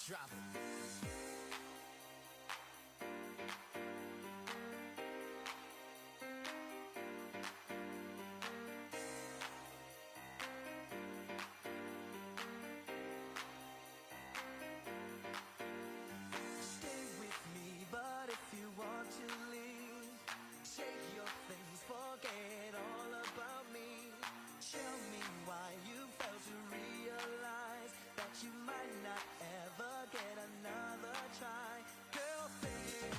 Drop it. Forget all about me. Tell me why you failed to realize that you might not ever get another try. Girlfriend,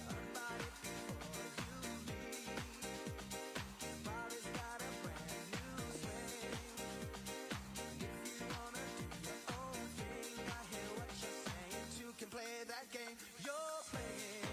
about it before you leave. Your body's got a brand new swing. If you wanna do your own thing, I hear what you're saying. You can play that game you're playing.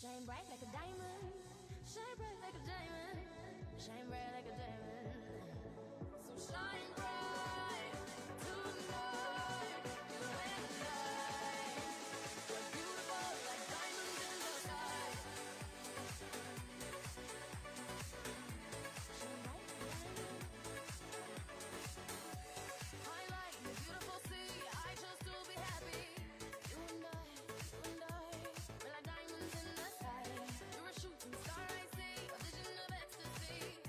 Shine bright like a diamond, shine bright like a diamond, shine bright like a diamond. So shine bright tonight, you and I. We're beautiful like diamonds in the sky. Shine bright like a diamond. Highlight the beautiful sea, I chose to be happy. You and I, we're like diamonds in the sky. You're a shooting star, I see, a vision of ecstasy.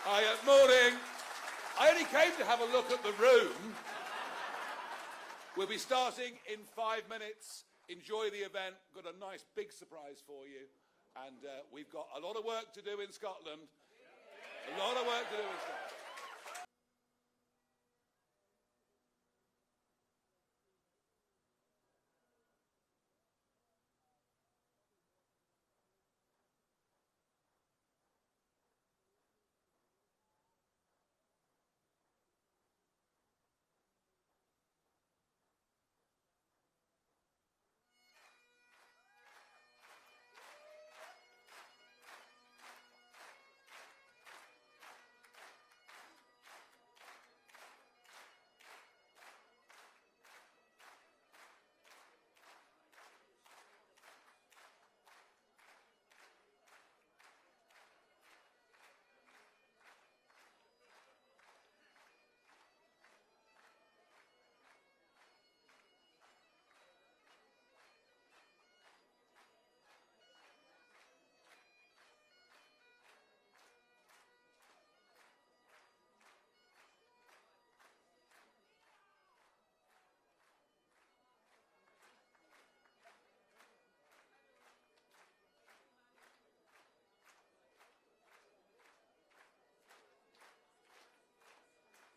Hi, morning. I only came to have a look at the room. We'll be starting in 5 minutes. Enjoy the event. Got a nice big surprise for you. And we've got a lot of work to do in Scotland. A lot of work to do in Scotland.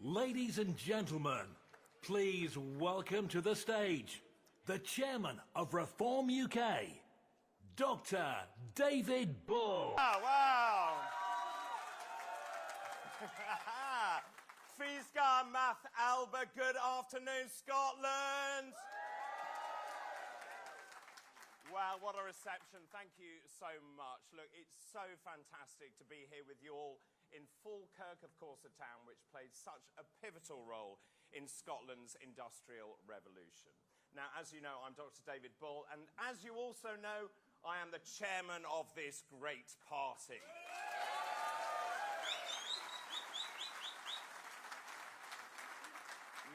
Ladies and gentlemen, please welcome to the stage the chairman of Reform UK, Dr. David Bull. Wow! Fisgar Math Alba, good afternoon, Scotland! Wow, what a reception. Thank you so much. Look, it's so fantastic to be here with you all in Falkirk, of course, a town which played such a pivotal role in Scotland's industrial revolution. Now, as you know, I'm Dr. David Bull, and as you also know, I am the chairman of this great party.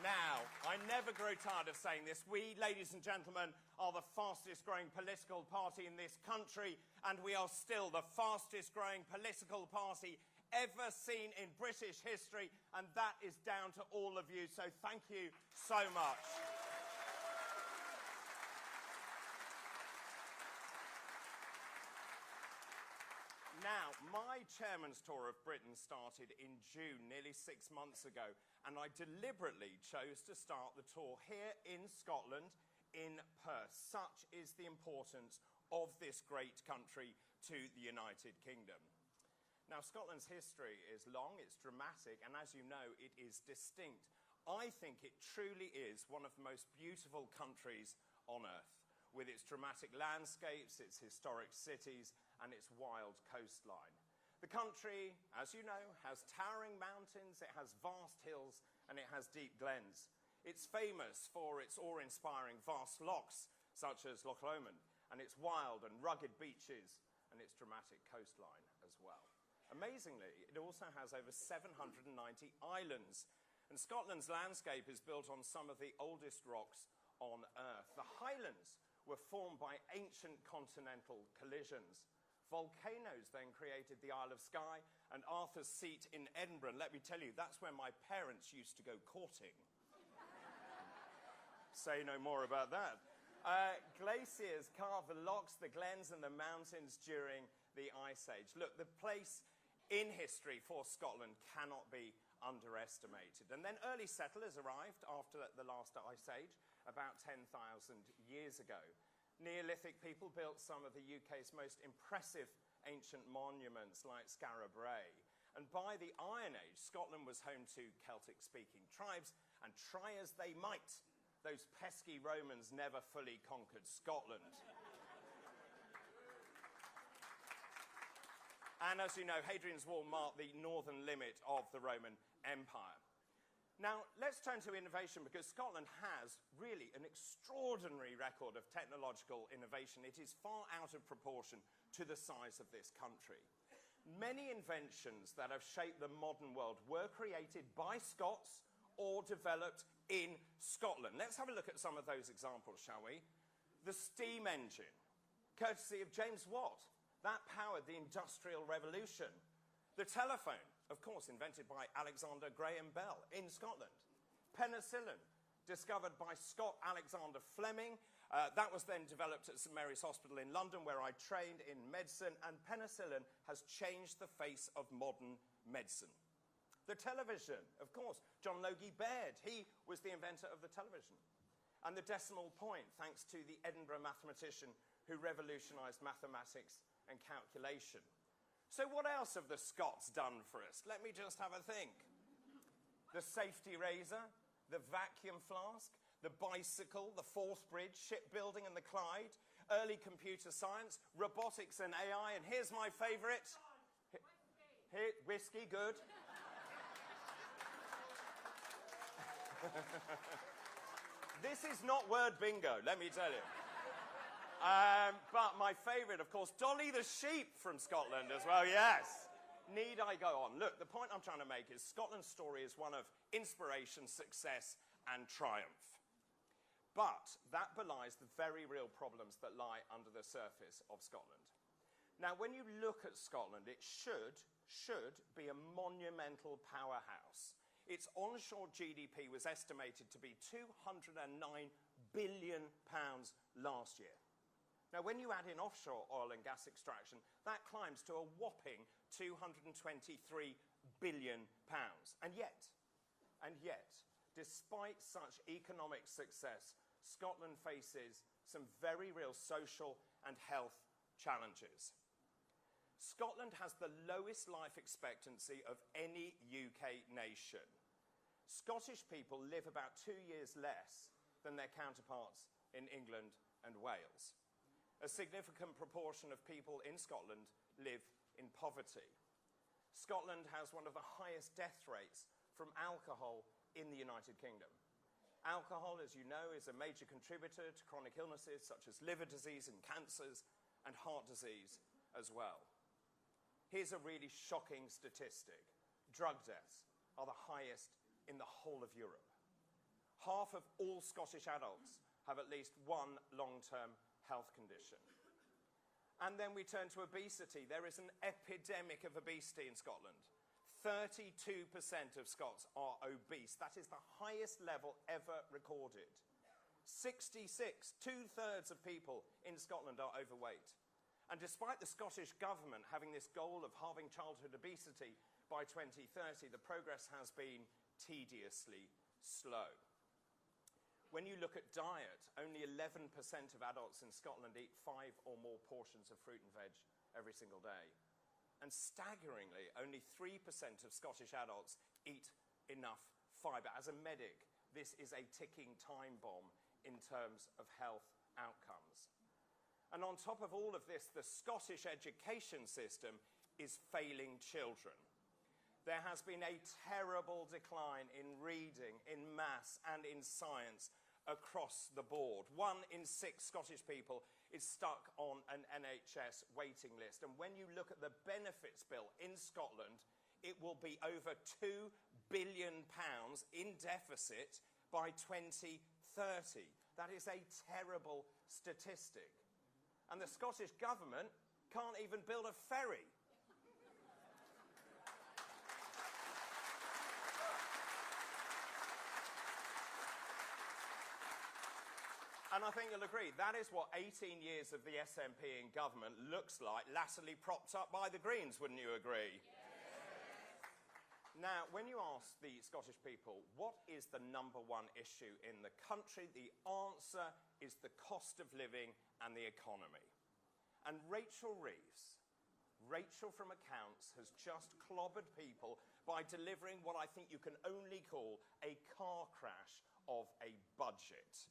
Now, I never grow tired of saying this. We, ladies and gentlemen, are the fastest growing political party in this country, and we are still the fastest growing political party ever seen in British history, and that is down to all of you, so thank you so much. Now, my chairman's tour of Britain started in June, nearly 6 months ago, and I deliberately chose to start the tour here in Scotland, in Perth. Such is the importance of this great country to the United Kingdom. Now, Scotland's history is long, it's dramatic, and as you know, it is distinct. I think it truly is one of the most beautiful countries on earth, with its dramatic landscapes, its historic cities, and its wild coastline. The country, as you know, has towering mountains, it has vast hills, and it has deep glens. It's famous for its awe-inspiring vast lochs, such as Loch Lomond, and its wild and rugged beaches, and its dramatic coastline as well. Amazingly, it also has over 790 islands, and Scotland's landscape is built on some of the oldest rocks on Earth. The Highlands were formed by ancient continental collisions. Volcanoes then created the Isle of Skye and Arthur's Seat in Edinburgh. And let me tell you, that's where my parents used to go courting. Say no more about that. Glaciers carved the lochs, the glens, and the mountains during the Ice Age. Look, the place in history for Scotland cannot be underestimated. And then early settlers arrived after the last Ice Age, about 10,000 years ago. Neolithic people built some of the UK's most impressive ancient monuments like Cllr. And by the Iron Age, Scotland was home to Celtic-speaking tribes, and try as they might, those pesky Romans never fully conquered Scotland. And as you know, Hadrian's Wall marked the northern limit of the Roman Empire. Now, let's turn to innovation, because Scotland has really an extraordinary record of technological innovation. It is far out of proportion to the size of this country. Many inventions that have shaped the modern world were created by Scots or developed in Scotland. Let's have a look at some of those examples, shall we? The steam engine, courtesy of James Watt. That powered the Industrial Revolution. The telephone, of course, invented by Alexander Graham Bell in Scotland. Penicillin, discovered by Scott Alexander Fleming. That was then developed at St Mary's Hospital in London, where I trained in medicine, and penicillin has changed the face of modern medicine. The television, of course, John Logie Baird, he was the inventor of the television. And the decimal point, thanks to the Edinburgh mathematician who revolutionised mathematics and calculation. So what else have the Scots done for us? Let me just have a think. The safety razor, the vacuum flask, the bicycle, the Forth Bridge, shipbuilding and the Clyde, early computer science, robotics and AI, and here's my favourite. Whiskey, good. This is not word bingo, let me tell you. But my favourite, of course, Dolly the sheep from Scotland as well, yes. Need I go on? Look, the point I'm trying to make is Scotland's story is one of inspiration, success and triumph. But that belies the very real problems that lie under the surface of Scotland. Now, when you look at Scotland, it should be a monumental powerhouse. Its onshore GDP was estimated to be £209 billion last year. Now, when you add in offshore oil and gas extraction, that climbs to a whopping £223 billion. And yet, despite such economic success, Scotland faces some very real social and health challenges. Scotland has the lowest life expectancy of any UK nation. Scottish people live about 2 years less than their counterparts in England and Wales. A significant proportion of people in Scotland live in poverty. Scotland has one of the highest death rates from alcohol in the United Kingdom. Alcohol, as you know, is a major contributor to chronic illnesses such as liver disease and cancers and heart disease as well. Here's a really shocking statistic. Drug deaths are the highest in the whole of Europe. Half of all Scottish adults have at least one long-term health condition. And then we turn to obesity. There is an epidemic of obesity in Scotland. 32% of Scots are obese. That is the highest level ever recorded. 66, 2/3 of people in Scotland are overweight. And despite the Scottish government having this goal of halving childhood obesity by 2030, the progress has been tediously slow. When you look at diet, only 11% of adults in Scotland eat 5 or more portions of fruit and veg every single day. And staggeringly, only 3% of Scottish adults eat enough fibre. As a medic, this is a ticking time bomb in terms of health outcomes. And on top of all of this, the Scottish education system is failing children. There has been a terrible decline in reading, in maths and in science across the board. 1 in 6 Scottish people is stuck on an NHS waiting list. And when you look at the benefits bill in Scotland, it will be over £2 billion in deficit by 2030. That is a terrible statistic. And the Scottish government can't even build a ferry. And I think you'll agree, that is what 18 years of the SNP in government looks like, latterly propped up by the Greens, wouldn't you agree? Yes. Now, when you ask the Scottish people, what is the #1 issue in the country, the answer is the cost of living and the economy. And Rachel from Accounts, has just clobbered people by delivering what I think you can only call a car crash of a budget.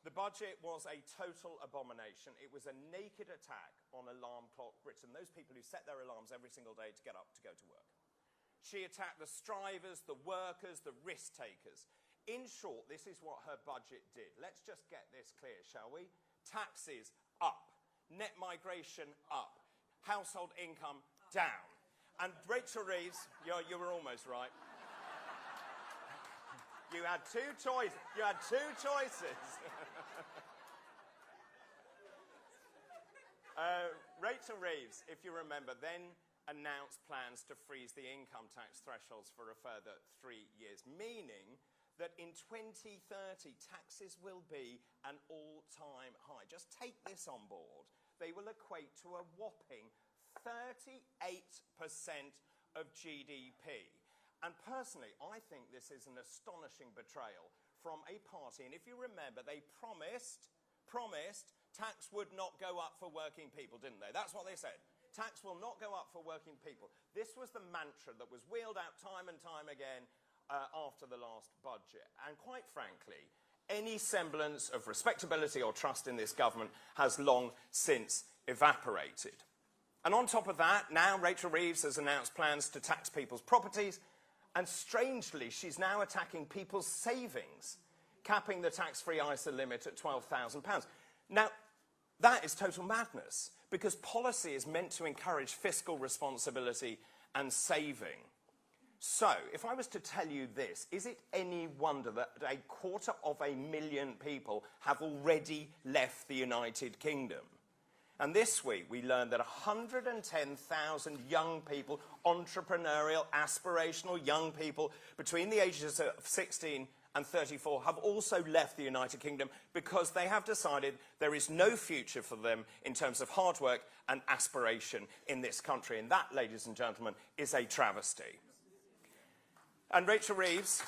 The budget was a total abomination. It was a naked attack on Alarm Clock Britain, those people who set their alarms every single day to get up to go to work. She attacked the strivers, the workers, the risk takers. In short, this is what her budget did. Let's just get this clear, shall we? Taxes up, net migration up, household income down. And Rachel Reeves, you were almost right. You had two choices. Rachel Reeves, if you remember, then announced plans to freeze the income tax thresholds for a further 3 years, meaning that in 2030, taxes will be an all-time high. Just take this on board. They will equate to a whopping 38% of GDP. And personally, I think this is an astonishing betrayal from a party. And if you remember, they promised tax would not go up for working people, didn't they? That's what they said. Tax will not go up for working people. This was the mantra that was wheeled out time and time again after the last budget. And quite frankly, any semblance of respectability or trust in this government has long since evaporated. And on top of that, now Rachel Reeves has announced plans to tax people's properties, and strangely, she's now attacking people's savings, capping the tax-free ISA limit at £12,000. Now, that is total madness, because policy is meant to encourage fiscal responsibility and saving. So, if I was to tell you this, is it any wonder that 250,000 people have already left the United Kingdom? And this week, we learned that 110,000 young people, entrepreneurial, aspirational young people between the ages of 16 and 34 have also left the United Kingdom because they have decided there is no future for them in terms of hard work and aspiration in this country. And that, ladies and gentlemen, is a travesty. And Rachel Reeves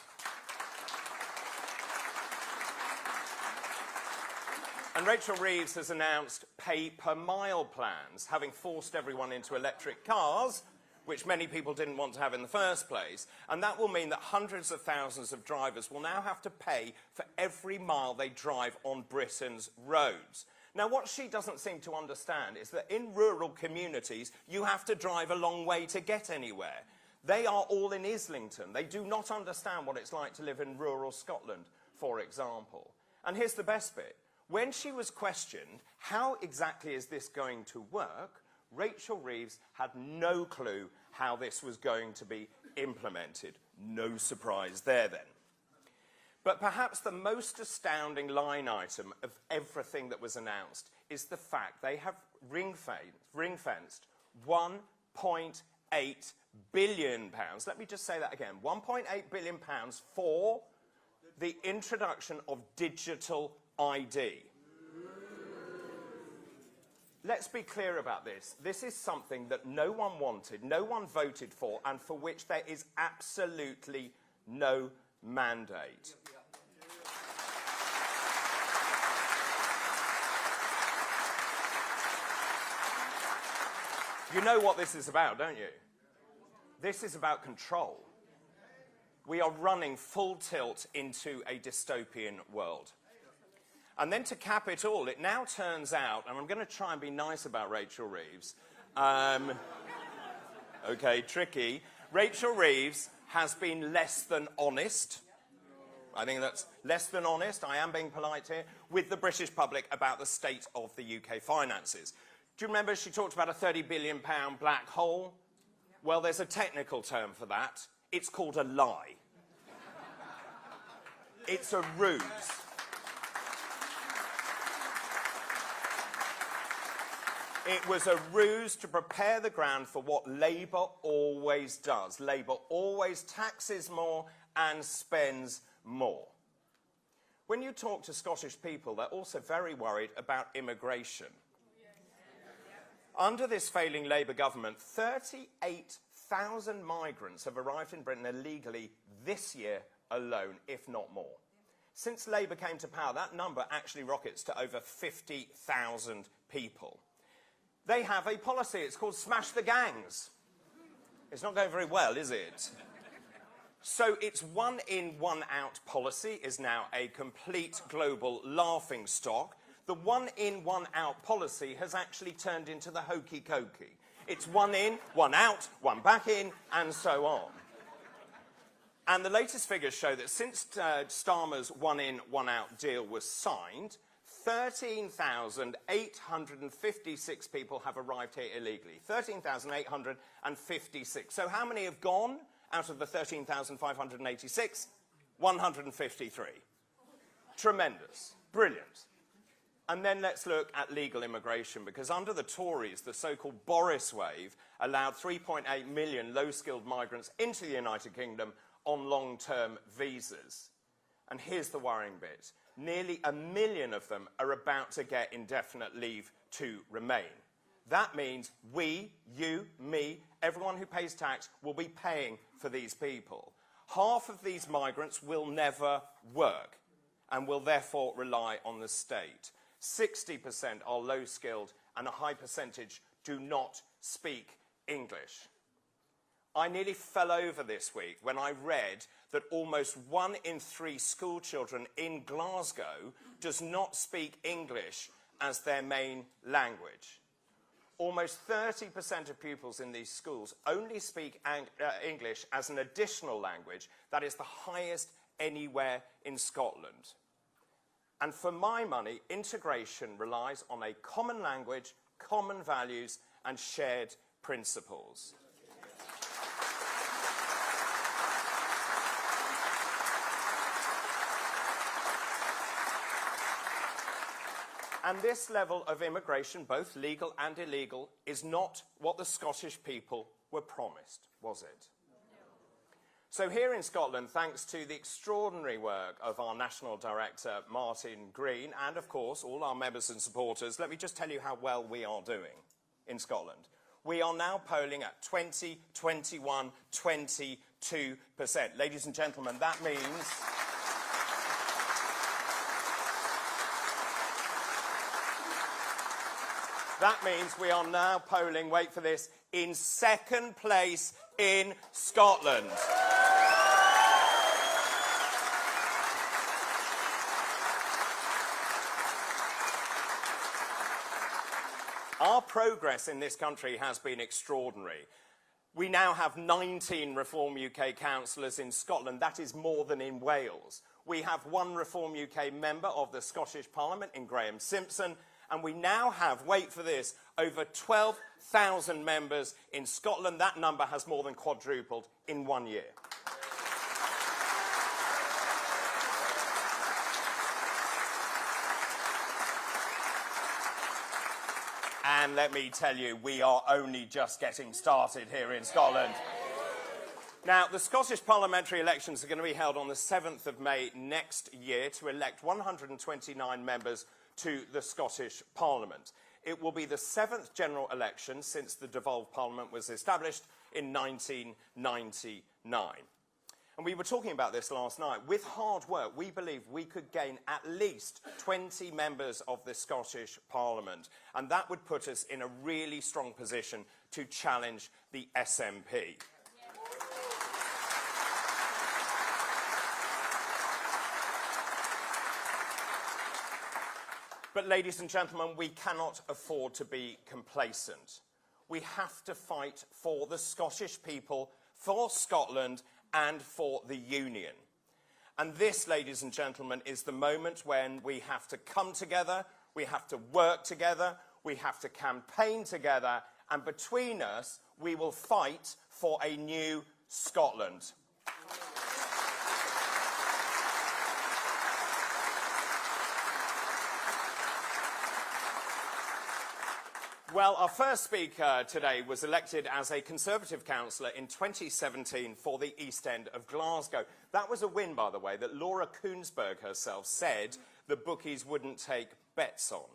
has announced pay-per-mile plans, having forced everyone into electric cars, which many people didn't want to have in the first place. And that will mean that hundreds of thousands of drivers will now have to pay for every mile they drive on Britain's roads. Now, what she doesn't seem to understand is that in rural communities, you have to drive a long way to get anywhere. They are all in Islington. They do not understand what it's like to live in rural Scotland, for example. And here's the best bit. When she was questioned, how exactly is this going to work, Rachel Reeves had no clue how this was going to be implemented. No surprise there, then. But perhaps the most astounding line item of everything that was announced is the fact they have ring-fenced £1.8 billion. Let me just say that again. £1.8 billion for the introduction of digital ID. Let's be clear about this. This is something that no one wanted, no one voted for, and for which there is absolutely no mandate. You know what this is about, don't you? This is about control. We are running full tilt into a dystopian world. And then to cap it all, it now turns out, and I'm going to try and be nice about Rachel Reeves. Okay, tricky. Rachel Reeves has been less than honest. I think that's less than honest, I am being polite here, with the British public about the state of the UK finances. Do you remember she talked about a £30 billion black hole? Well, there's a technical term for that. It's called a lie. It's a ruse. It was a ruse to prepare the ground for what Labour always does. Labour always taxes more and spends more. When you talk to Scottish people, they're also very worried about immigration. Under this failing Labour government, 38,000 migrants have arrived in Britain illegally this year alone, if not more. Since Labour came to power, that number actually rockets to over 50,000 people. They have a policy, it's called Smash the Gangs. It's not going very well, is it? So its one in, one out policy is now a complete global laughingstock. The one in, one out policy has actually turned into the hokey cokey. It's one in, one out, one back in, and so on. And the latest figures show that since Starmer's one in, one out deal was signed, 13,856 people have arrived here illegally. 13,856. So how many have gone out of the 13,586? 153. Tremendous. Brilliant. And then let's look at legal immigration, because under the Tories, the so-called Boris wave allowed 3.8 million low-skilled migrants into the United Kingdom on long-term visas. And here's the worrying bit. Nearly 1 million of them are about to get indefinite leave to remain. That means we, you, me, everyone who pays tax will be paying for these people. Half of these migrants will never work and will therefore rely on the state. 60% are low-skilled and a high percentage do not speak English. I nearly fell over this week when I read that almost 1 in 3 school children in Glasgow does not speak English as their main language. Almost 30% of pupils in these schools only speak English as an additional language. That is the highest anywhere in Scotland. And for my money, integration relies on a common language, common values, and shared principles. And this level of immigration, both legal and illegal, is not what the Scottish people were promised, was it? So here in Scotland, thanks to the extraordinary work of our National Director, Martin Green, and of course, all our members and supporters, let me just tell you how well we are doing in Scotland. We are now polling at 20, 21, 22%. Ladies and gentlemen, that means... That means we are now polling, wait for this, in 2nd place in Scotland. Our progress in this country has been extraordinary. We now have 19 Reform UK councillors in Scotland. That is more than in Wales. We have 1 Reform UK member of the Scottish Parliament in Graeme Simpson. And we now have, wait for this, over 12,000 members in Scotland. That number has more than quadrupled in 1 year. And let me tell you, we are only just getting started here in Scotland. Now, the Scottish parliamentary elections are going to be held on the 7th of May next year to elect 129 members to the Scottish Parliament. It will be the 7th general election since the devolved Parliament was established in 1999. And we were talking about this last night. With hard work, we believe we could gain at least 20 members of the Scottish Parliament, and that would put us in a really strong position to challenge the SNP. But, ladies and gentlemen, we cannot afford to be complacent. We have to fight for the Scottish people, for Scotland, and for the Union. And this, ladies and gentlemen, is the moment when we have to come together, we have to work together, we have to campaign together, and between us, we will fight for a new Scotland. Well, our first speaker today was elected as a Conservative councillor in 2017 for the East End of Glasgow. That was a win, by the way, that Laura Koonsberg herself said the bookies wouldn't take bets on.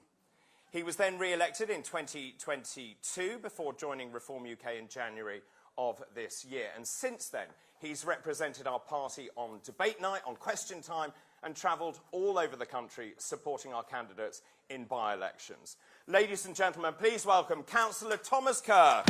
He was then re-elected in 2022 before joining Reform UK in January of this year. And since then, he's represented our party on debate night, on question time, and travelled all over the country supporting our candidates in by-elections. Ladies and gentlemen, please welcome Cllr Thomas Kerr.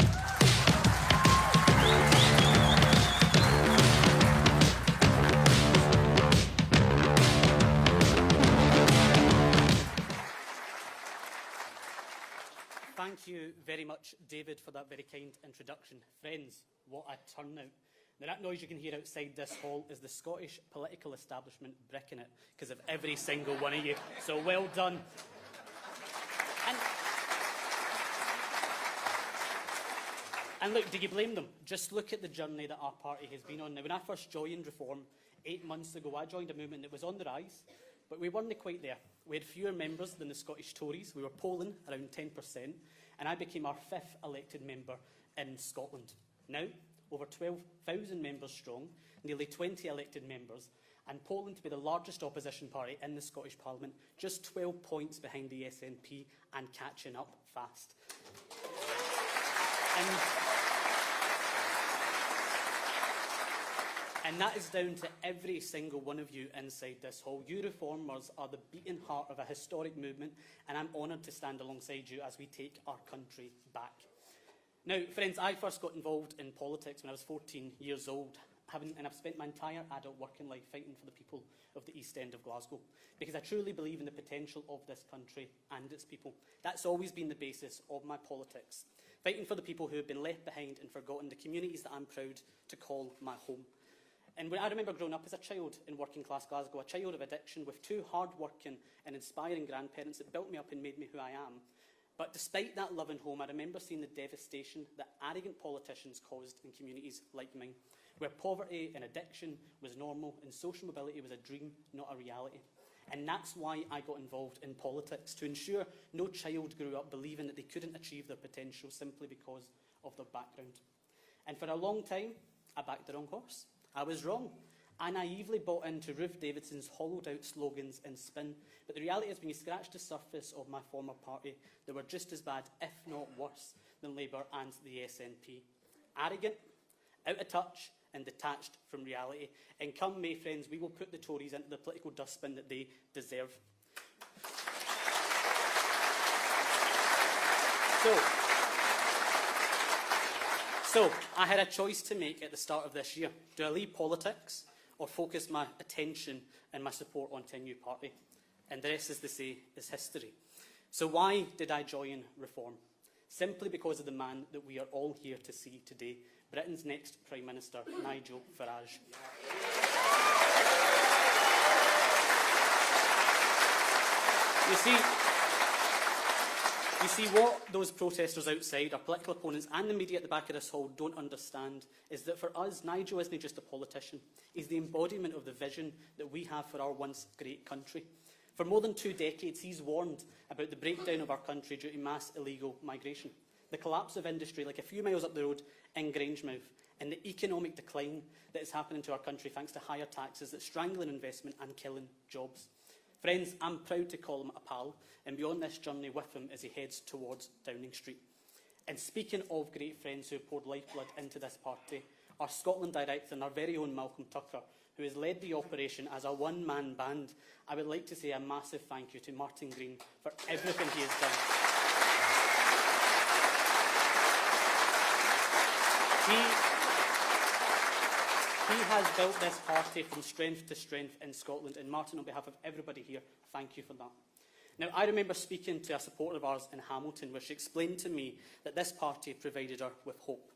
Thank you very much, David, for that very kind introduction. Friends, what a turnout. Now, that noise you can hear outside this hall is the Scottish political establishment bricking it because of every single one of you. So well done. And look, do you blame them? Just look at the journey that our party has been on. Now, when I first joined Reform 8 months ago, I joined a movement that was on the rise, but we weren't quite there. We had fewer members than the Scottish Tories. We were polling around 10%, and I became our 5th elected member in Scotland. Now, over 12,000 members strong, nearly 20 elected members, and Poland to be the largest opposition party in the Scottish Parliament, just 12 points behind the SNP and catching up fast. And that is down to every single one of you inside this hall. You reformers are the beating heart of a historic movement, and I'm honoured to stand alongside you as we take our country back. Now, friends, I first got involved in politics when I was 14 years old, and I've spent my entire adult working life fighting for the people of the East End of Glasgow, because I truly believe in the potential of this country and its people. That's always been the basis of my politics, fighting for the people who have been left behind and forgotten, the communities that I'm proud to call my home. And when I remember growing up as a child in working class Glasgow, a child of addiction with 2 hard-working and inspiring grandparents that built me up and made me who I am. But despite that loving home, I remember seeing the devastation that arrogant politicians caused in communities like mine, where poverty and addiction was normal and social mobility was a dream, not a reality. And that's why I got involved in politics, to ensure no child grew up believing that they couldn't achieve their potential simply because of their background. And for a long time, I backed the wrong horse. I was wrong. I naively bought into Ruth Davidson's hollowed-out slogans and spin, but the reality is when you scratch the surface of my former party, they were just as bad, if not worse, than Labour and the SNP. Arrogant, out of touch, and detached from reality. And come May, friends, we will put the Tories into the political dustbin that they deserve. So, I had a choice to make at the start of this year. Do I leave politics or focus my attention and my support onto a new party? And the rest, as they say, is history. So why did I join Reform? Simply because of the man that we are all here to see today, Britain's next Prime Minister, Nigel Farage. You see, what those protesters outside, our political opponents and the media at the back of this hall don't understand is that for us, Nigel isn't just a politician. He's the embodiment of the vision that we have for our once great country. For more than 2 decades, he's warned about the breakdown of our country due to mass illegal migration, the collapse of industry like a few miles up the road in Grangemouth, and the economic decline that is happening to our country thanks to higher taxes that strangle investment and killing jobs. Friends, I'm proud to call him a pal and be on this journey with him as he heads towards Downing Street. And speaking of great friends who have poured lifeblood into this party, our Scotland director and our very own Malcolm Tucker, who has led the operation as a one-man band, I would like to say a massive thank you to Martin Green for everything he has done. He has built this party from strength to strength in Scotland, and Martin, on behalf of everybody here, thank you for that. Now, I remember speaking to a supporter of ours in Hamilton, where she explained to me that this party provided her with hope.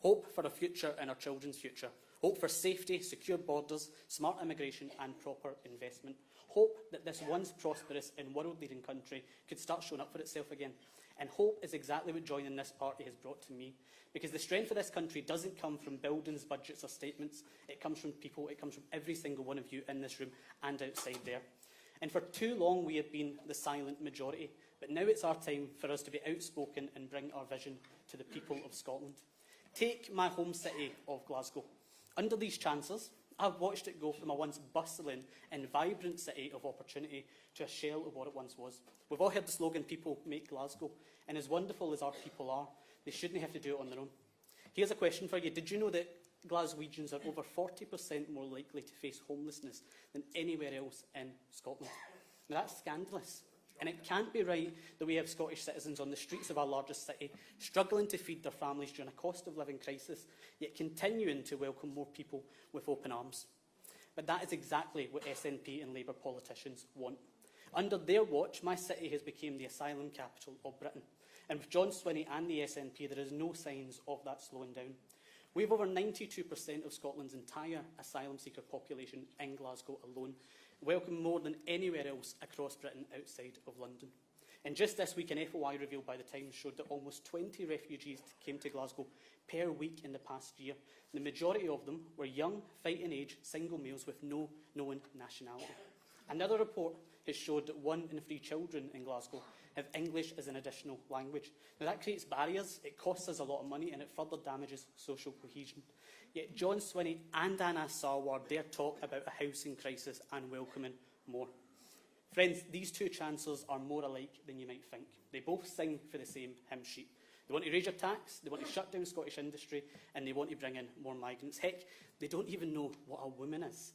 Hope for a future and our children's future. Hope for safety, secure borders, smart immigration and proper investment. Hope that this once prosperous and world-leading country could start showing up for itself again. And hope is exactly what joining this party has brought to me. Because the strength of this country doesn't come from buildings, budgets or statements. It comes from people. It comes from every single one of you in this room and outside there. And for too long we have been the silent majority. But now it's our time for us to be outspoken and bring our vision to the people of Scotland. Take my home city of Glasgow. Under these chancellors, I've watched it go from a once bustling and vibrant city of opportunity to a shell of what it once was. We've all heard the slogan, people make Glasgow. And as wonderful as our people are, they shouldn't have to do it on their own. Here's a question for you. Did you know that Glaswegians are over 40% more likely to face homelessness than anywhere else in Scotland? Now, that's scandalous. And it can't be right that we have Scottish citizens on the streets of our largest city struggling to feed their families during a cost of living crisis, yet continuing to welcome more people with open arms. But that is exactly what SNP and Labour politicians want. Under their watch, my city has become the asylum capital of Britain. And with John Swinney and the SNP, there is no signs of that slowing down. We have over 92% of Scotland's entire asylum seeker population in Glasgow alone, welcome more than anywhere else across Britain outside of London. And just this week, an FOI revealed by the Times showed that almost 20 refugees came to Glasgow per week in the past year. The majority of them were young, fighting age, single males with no known nationality. Another report has showed that 1 in 3 children in Glasgow have English as an additional language. Now that creates barriers, it costs us a lot of money, and it further damages social cohesion. Yet John Swinney and Anna Sarwar dare talk about a housing crisis and welcoming more. Friends, these two chancellors are more alike than you might think. They both sing for the same hymn sheet. They want to raise your tax, they want to shut down Scottish industry, and they want to bring in more migrants. Heck, they don't even know what a woman is.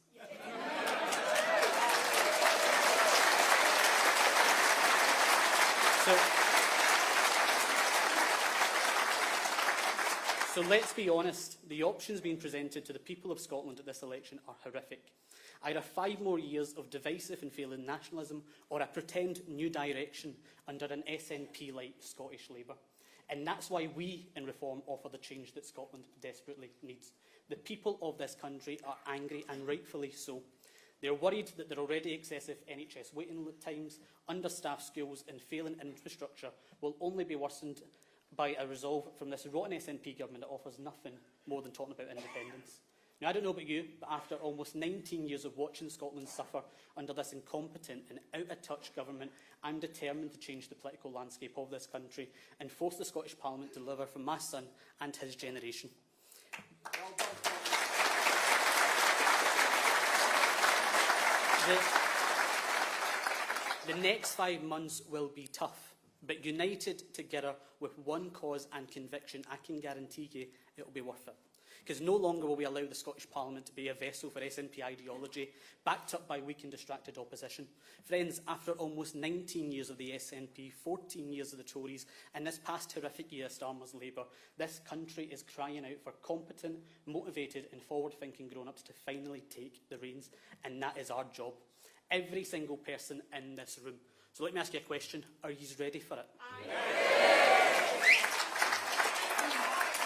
So let's be honest, the options being presented to the people of Scotland at this election are horrific. Either 5 more years of divisive and failing nationalism, or a pretend new direction under an SNP-like Scottish Labour. And that's why we in Reform offer the change that Scotland desperately needs. The people of this country are angry, and rightfully so. They're worried that their already excessive NHS waiting times, understaffed schools and failing infrastructure will only be worsened by a resolve from this rotten SNP government that offers nothing more than talking about independence. Now, I don't know about you, but after almost 19 years of watching Scotland suffer under this incompetent and out-of-touch government, I'm determined to change the political landscape of this country and force the Scottish Parliament to deliver for my son and his generation. The next 5 months will be tough, but united together with one cause and conviction, I can guarantee you it will be worth it. Because no longer will we allow the Scottish Parliament to be a vessel for SNP ideology, backed up by weak and distracted opposition. Friends, after almost 19 years of the SNP, 14 years of the Tories, and this past horrific year of Starmer's Labour, this country is crying out for competent, motivated and forward-thinking grown-ups to finally take the reins, and that is our job. Every single person in this room. So let me ask you a question. Are you ready for it?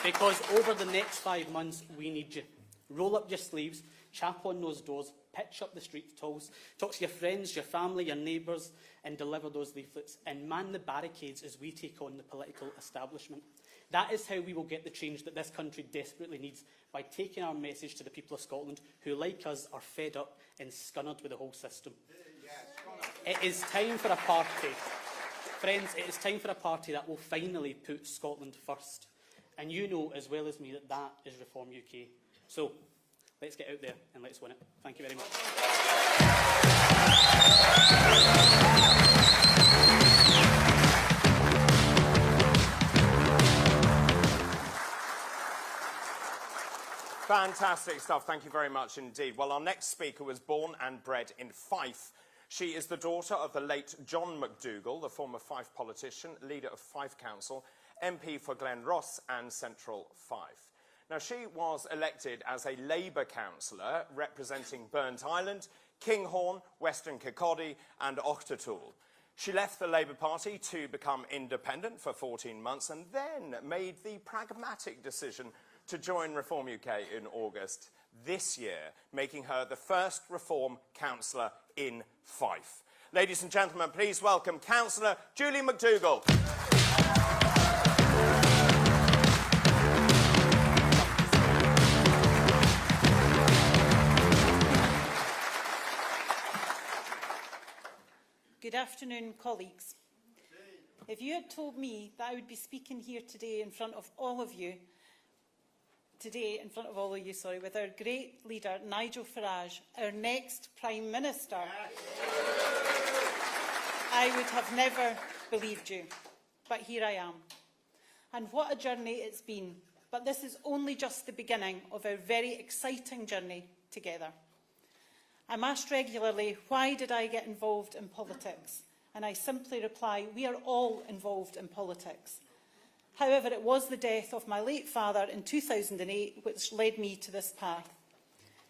Because over the next 5 months, we need you. Roll up your sleeves, chap on those doors, pitch up the street tolls, talk to your friends, your family, your neighbours, and deliver those leaflets, and man the barricades as we take on the political establishment. That is how we will get the change that this country desperately needs, by taking our message to the people of Scotland who, like us, are fed up and scunnered with the whole system. It is time for a party. Friends, it is time for a party that will finally put Scotland first. And you know as well as me that that is Reform UK. So, let's get out there and let's win it. Thank you very much. Fantastic stuff. Thank you very much indeed. Well, our next speaker was born and bred in Fife. She is the daughter of the late John McDougall, the former Fife politician, leader of Fife Council, MP for Glen Ross and Central Fife. Now, she was elected as a Labour councillor representing Burnt Island, Kinghorn, Western Kirkcaldy and Ochtertool. She left the Labour Party to become independent for 14 months and then made the pragmatic decision to join Reform UK in August this year, making her the first Reform councillor in Fife. Ladies and gentlemen, please welcome Councillor Julie McDougall. Good afternoon, colleagues. If you had told me that I would be speaking here today in front of all of you, with our great leader, Nigel Farage, our next Prime Minister, I would have never believed you. But here I am. And what a journey it's been. But this is only just the beginning of our very exciting journey together. I'm asked regularly, why did I get involved in politics? And I simply reply, we are all involved in politics. However, it was the death of my late father in 2008 which led me to this path.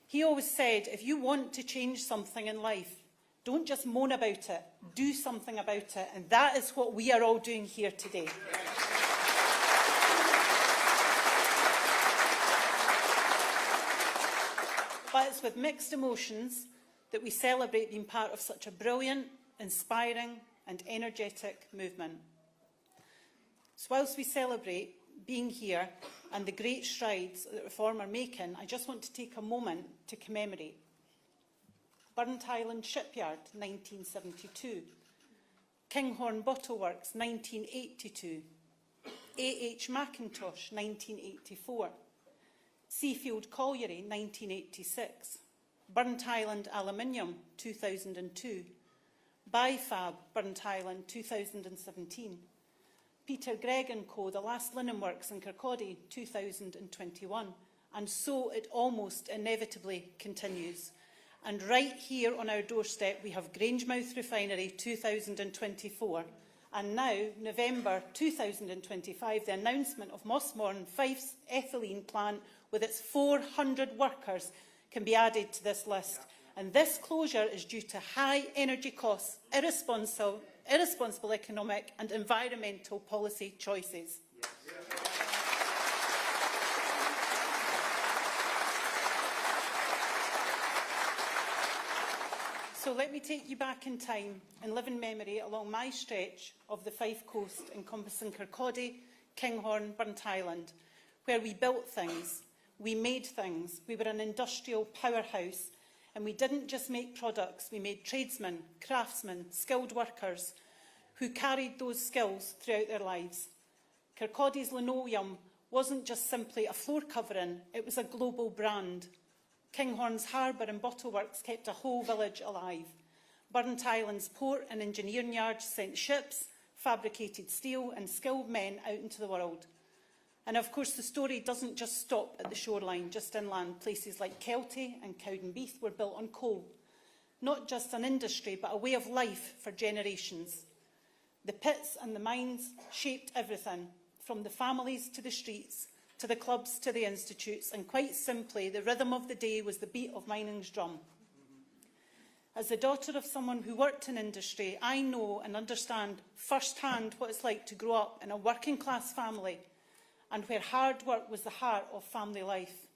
He always said, if you want to change something in life, don't just moan about it, do something about it. And that is what we are all doing here today. But it's with mixed emotions that we celebrate being part of such a brilliant, inspiring and energetic movement. So whilst we celebrate being here and the great strides that Reform are making, I just want to take a moment to commemorate. Burnt Island Shipyard, 1972. Kinghorn Bottle Works, 1982. A.H. Mackintosh, 1984. Seafield Colliery, 1986. Burnt Island Aluminium, 2002. Bifab, Burnt Island, 2017. Peter Gregg & Co, the last linen works in Kirkcaldy, 2021. And so it almost inevitably continues. And right here on our doorstep, we have Grangemouth Refinery 2024. And now, November 2025, the announcement of Mossmorn Fife's ethylene plant with its 400 workers can be added to this list. And this closure is due to high energy costs, irresponsible economic and environmental policy choices. So let me take you back in time and live in memory along my stretch of the Fife Coast encompassing Kirkcaldy, Kinghorn, Burnt Island, where we built things, we made things, we were an industrial powerhouse, and we didn't just make products, we made tradesmen, craftsmen, skilled workers who carried those skills throughout their lives. Kirkcaldy's linoleum wasn't just simply a floor covering, it was a global brand. Kinghorn's harbour and bottle works kept a whole village alive. Burnt Island's port and engineering yards sent ships, fabricated steel and skilled men out into the world. And of course the story doesn't just stop at the shoreline, just inland. Places like Kelty and Cowdenbeath were built on coal. Not just an industry, but a way of life for generations. The pits and the mines shaped everything, from the families to the streets, to the clubs to the institutes, and quite simply, the rhythm of the day was the beat of mining's drum. As the daughter of someone who worked in industry, I know and understand firsthand what it's like to grow up in a working class family and where hard work was the heart of family life.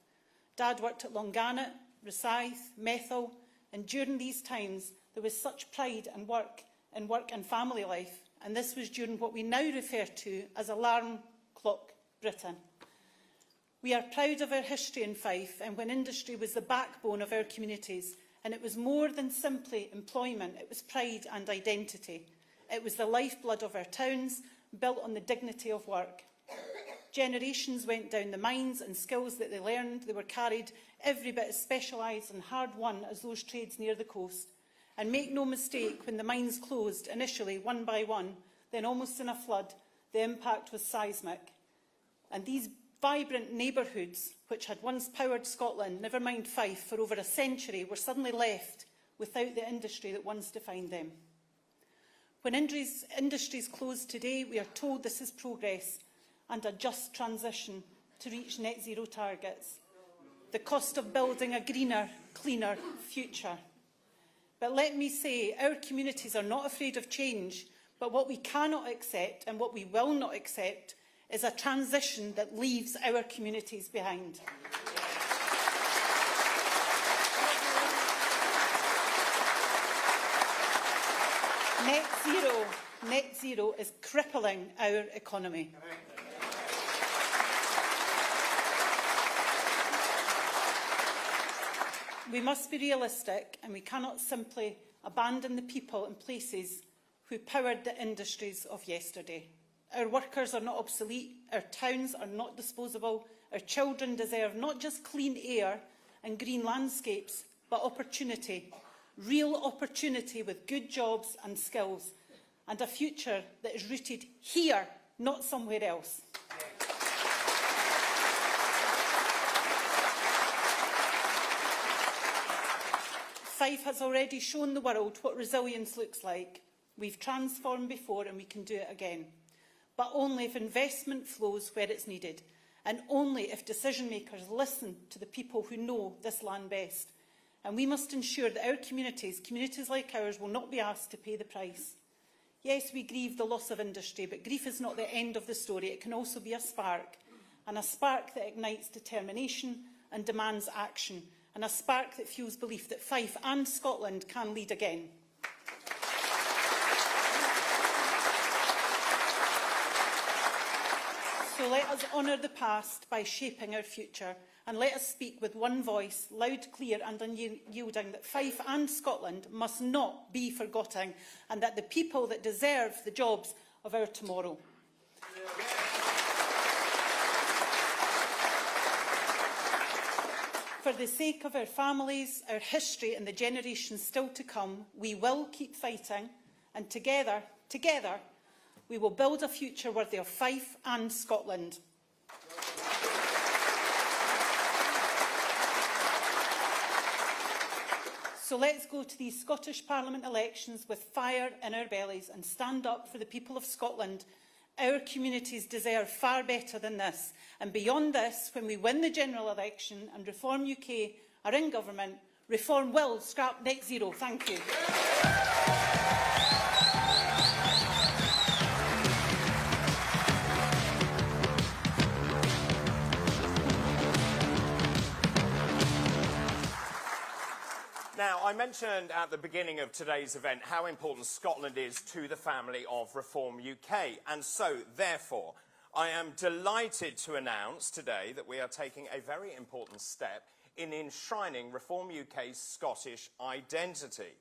Dad worked at Longannet, Rosyth, Methil, and during these times there was such pride and work and family life, and this was during what we now refer to as alarm clock Britain. We are proud of our history in Fife, and when industry was the backbone of our communities, and it was more than simply employment, it was pride and identity. It was the lifeblood of our towns, built on the dignity of work. Generations went down the mines, and skills that they learned, they were carried every bit as specialised and hard-won as those trades near the coast. And make no mistake, when the mines closed, initially one by one, then almost in a flood, the impact was seismic. And these vibrant neighbourhoods, which had once powered Scotland, never mind Fife, for over a century, were suddenly left without the industry that once defined them. When industries close today, we are told this is progress and a just transition to reach net zero targets. The cost of building a greener, cleaner future. But let me say, our communities are not afraid of change, but what we cannot accept and what we will not accept is a transition that leaves our communities behind. Net zero is crippling our economy. We must be realistic, and we cannot simply abandon the people and places who powered the industries of yesterday. Our workers are not obsolete, our towns are not disposable, our children deserve not just clean air and green landscapes, but opportunity, real opportunity with good jobs and skills, and a future that is rooted here, not somewhere else. Fife has already shown the world what resilience looks like. We've transformed before and we can do it again. But only if investment flows where it's needed, and only if decision makers listen to the people who know this land best. And we must ensure that our communities like ours, will not be asked to pay the price. Yes, we grieve the loss of industry, but grief is not the end of the story. It can also be a spark, and a spark that ignites determination and demands action, and a spark that fuels belief that Fife and Scotland can lead again. So let us honour the past by shaping our future, And let us speak with one voice, loud, clear and unyielding, that Fife and Scotland must not be forgotten, and that the people that deserve the jobs of our tomorrow. For the sake of our families, our history and the generations still to come, we will keep fighting, and together, we will build a future worthy of Fife and Scotland. So let's go to these Scottish Parliament elections with fire in our bellies and stand up for the people of Scotland. Our communities deserve far better than this. And beyond this, when we win the general election and Reform UK are in government, Reform will scrap net zero. Thank you. Now, I mentioned at the beginning of today's event how important Scotland is to the family of Reform UK. And so, therefore, I am delighted to announce today that we are taking a very important step in enshrining Reform UK's Scottish identity.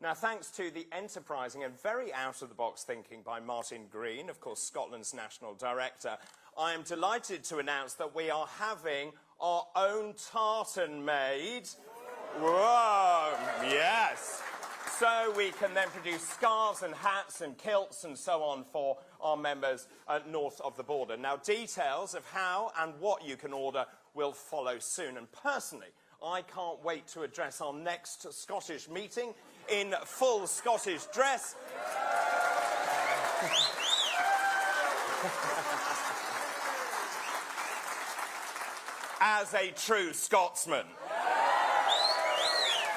Now, thanks to the enterprising and very out-of-the-box thinking by Martin Green, of course, Scotland's National Director, I am delighted to announce that we are having our own tartan made. Whoa, yes. So we can then produce scarves and hats and kilts and so on for our members north of the border. Now, details of how and what you can order will follow soon. And personally, I can't wait to address our next Scottish meeting in full Scottish dress. As a true Scotsman.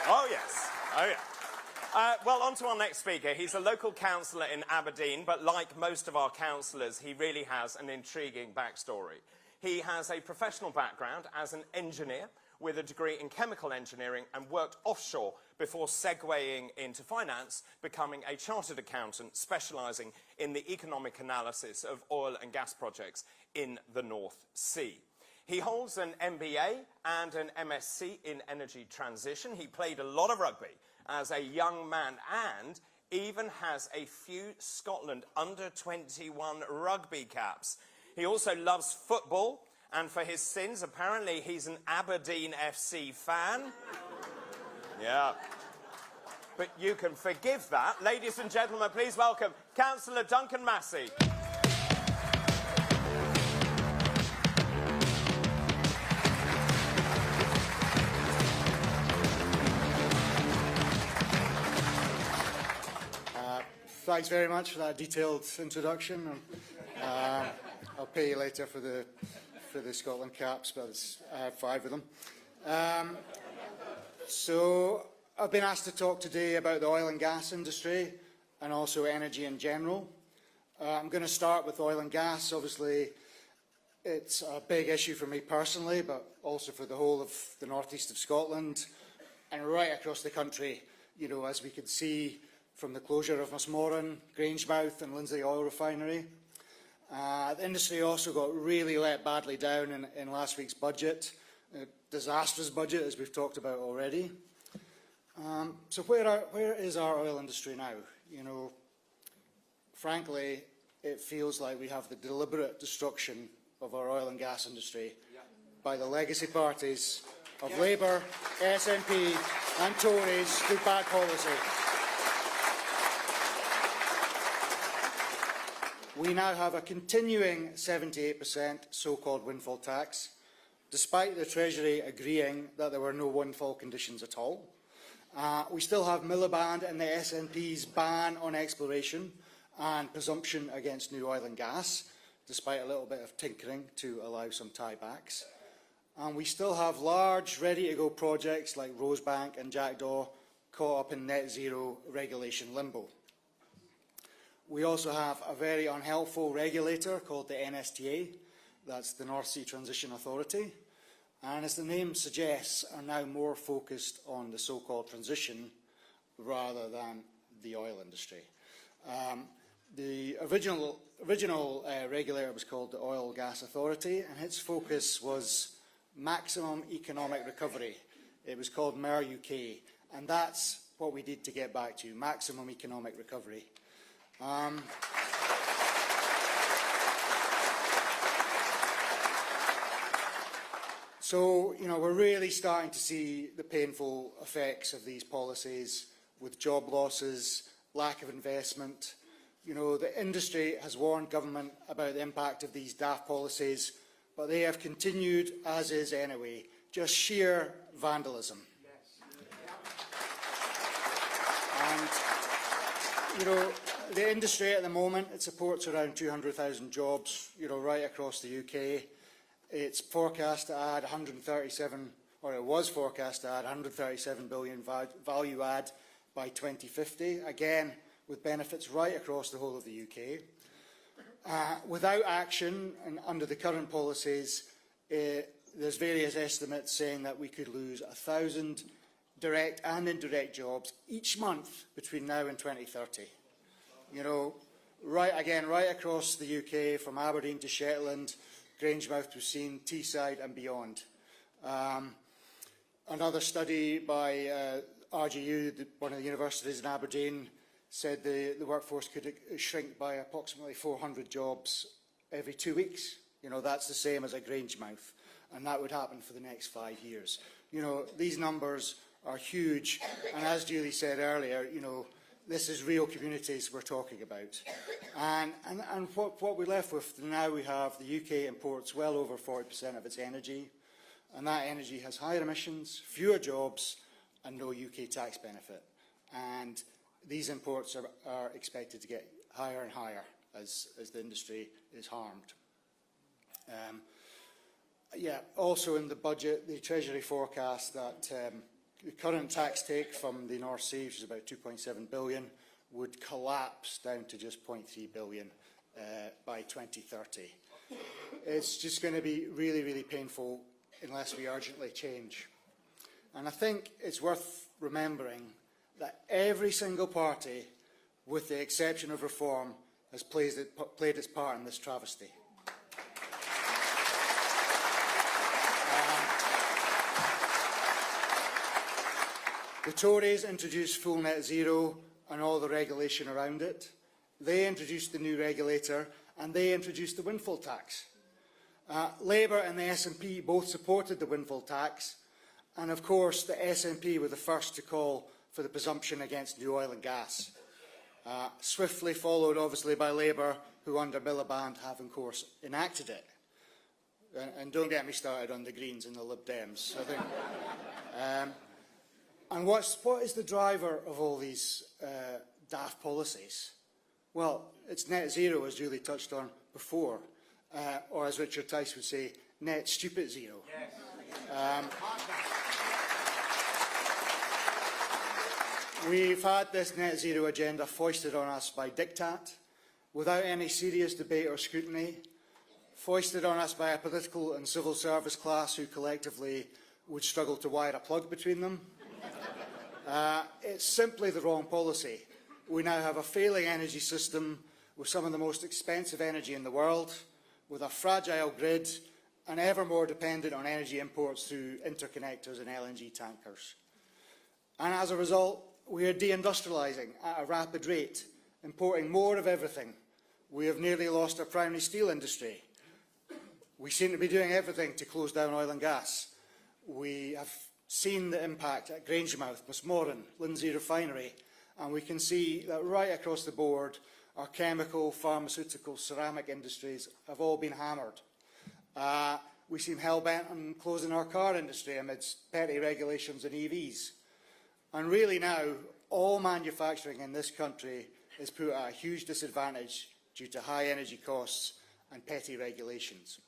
Oh, yes. Oh, yeah. Well, on to our next speaker. He's a local councillor in Aberdeen, but like most of our councillors, he really has an intriguing backstory. He has a professional background as an engineer with a degree in chemical engineering and worked offshore before segueing into finance, becoming a chartered accountant specialising in the economic analysis of oil and gas projects in the North Sea. He holds an MBA and an MSc in energy transition. He played a lot of rugby as a young man and even has a few Scotland under-21 rugby caps. He also loves football, and for his sins, apparently he's an Aberdeen FC fan. Yeah. But you can forgive that. Ladies and gentlemen, please welcome Cllr Duncan Massie. Thanks very much for that detailed introduction. I'll pay you later for the Scotland caps, but I have 5 of them. So I've been asked to talk today about the oil and gas industry and also energy in general. I'm going to start with oil and gas. Obviously, it's a big issue for me personally, but also for the whole of the northeast of Scotland and right across the country. You know, as we can see from the closure of Musmoran, Grangemouth and Lindsay Oil Refinery. The industry also got really let badly down in last week's budget, a disastrous budget, as we've talked about already. So where is our oil industry now? You know, frankly, it feels like we have the deliberate destruction of our oil and gas industry by the legacy parties of Labour, SNP and Tories through bad policy. We now have a continuing 78% so-called windfall tax, despite the Treasury agreeing that there were no windfall conditions at all. We still have Miliband and the SNP's ban on exploration and presumption against new oil and gas, despite a little bit of tinkering to allow some tiebacks. And we still have large, ready-to-go projects like Rosebank and Jackdaw caught up in net zero regulation limbo. We also have a very unhelpful regulator called the NSTA, that's the North Sea Transition Authority, and as the name suggests, are now more focused on the so-called transition rather than the oil industry. The original regulator was called the Oil Gas Authority, and its focus was maximum economic recovery. It was called MER UK, and that's what we need to get back to, maximum economic recovery. So, you know, we're really starting to see the painful effects of these policies with job losses, lack of investment. You know, the industry has warned government about the impact of these daft policies, but they have continued as is anyway, just sheer vandalism. And, you know, the industry at the moment, it supports around 200,000 jobs, you know, right across the UK. It's forecast to add 137, or it was forecast to add 137 billion value add by 2050, again, with benefits right across the whole of the UK. Without action, and under the current policies, there's various estimates saying that we could lose 1,000 direct and indirect jobs each month between now and 2030. You know, right across the UK, from Aberdeen to Shetland, Grangemouth to Scene, Teesside and beyond. Another study by RGU, one of the universities in Aberdeen, said the workforce could shrink by approximately 400 jobs every 2 weeks. You know, that's the same as a Grangemouth, and that would happen for the next 5 years. You know, these numbers are huge, and as Julie said earlier, you know, this is real communities we're talking about. And what we're left with now, we have the UK imports well over 40% of its energy, and that energy has higher emissions, fewer jobs, and no UK tax benefit. And these imports are expected to get higher and higher as the industry is harmed. Also in the budget, the Treasury forecast that the current tax take from the North Sea, which is about 2.7 billion, would collapse down to just 0.3 billion by 2030. It's just going to be really, really painful unless we urgently change. And I think it's worth remembering that every single party, with the exception of Reform, has played its part in this travesty. The Tories introduced full net zero and all the regulation around it. They introduced the new regulator, and they introduced the windfall tax. Labour and the SNP both supported the windfall tax, and of course the SNP were the first to call for the presumption against new oil and gas. Swiftly followed obviously by Labour, who under Miliband have of course enacted it. And don't get me started on the Greens and the Lib Dems. I think, and what is the driver of all these daft policies? Well, it's net zero, as Julie touched on before, or as Richard Tice would say, net stupid zero. Yes. We've had this net zero agenda foisted on us by diktat, without any serious debate or scrutiny, foisted on us by a political and civil service class who collectively would struggle to wire a plug between them. It's simply the wrong policy. We now have a failing energy system with some of the most expensive energy in the world, with a fragile grid and ever more dependent on energy imports through interconnectors and LNG tankers. And as a result, we are deindustrialising at a rapid rate, importing more of everything. We have nearly lost our primary steel industry. We seem to be doing everything to close down oil and gas. We have seen the impact at Grangemouth, Musmoran, Lindsay Refinery, and we can see that right across the board, our chemical, pharmaceutical, ceramic industries have all been hammered. We seem hell-bent on closing our car industry amidst petty regulations and EVs. And really now, all manufacturing in this country is put at a huge disadvantage due to high energy costs and petty regulations.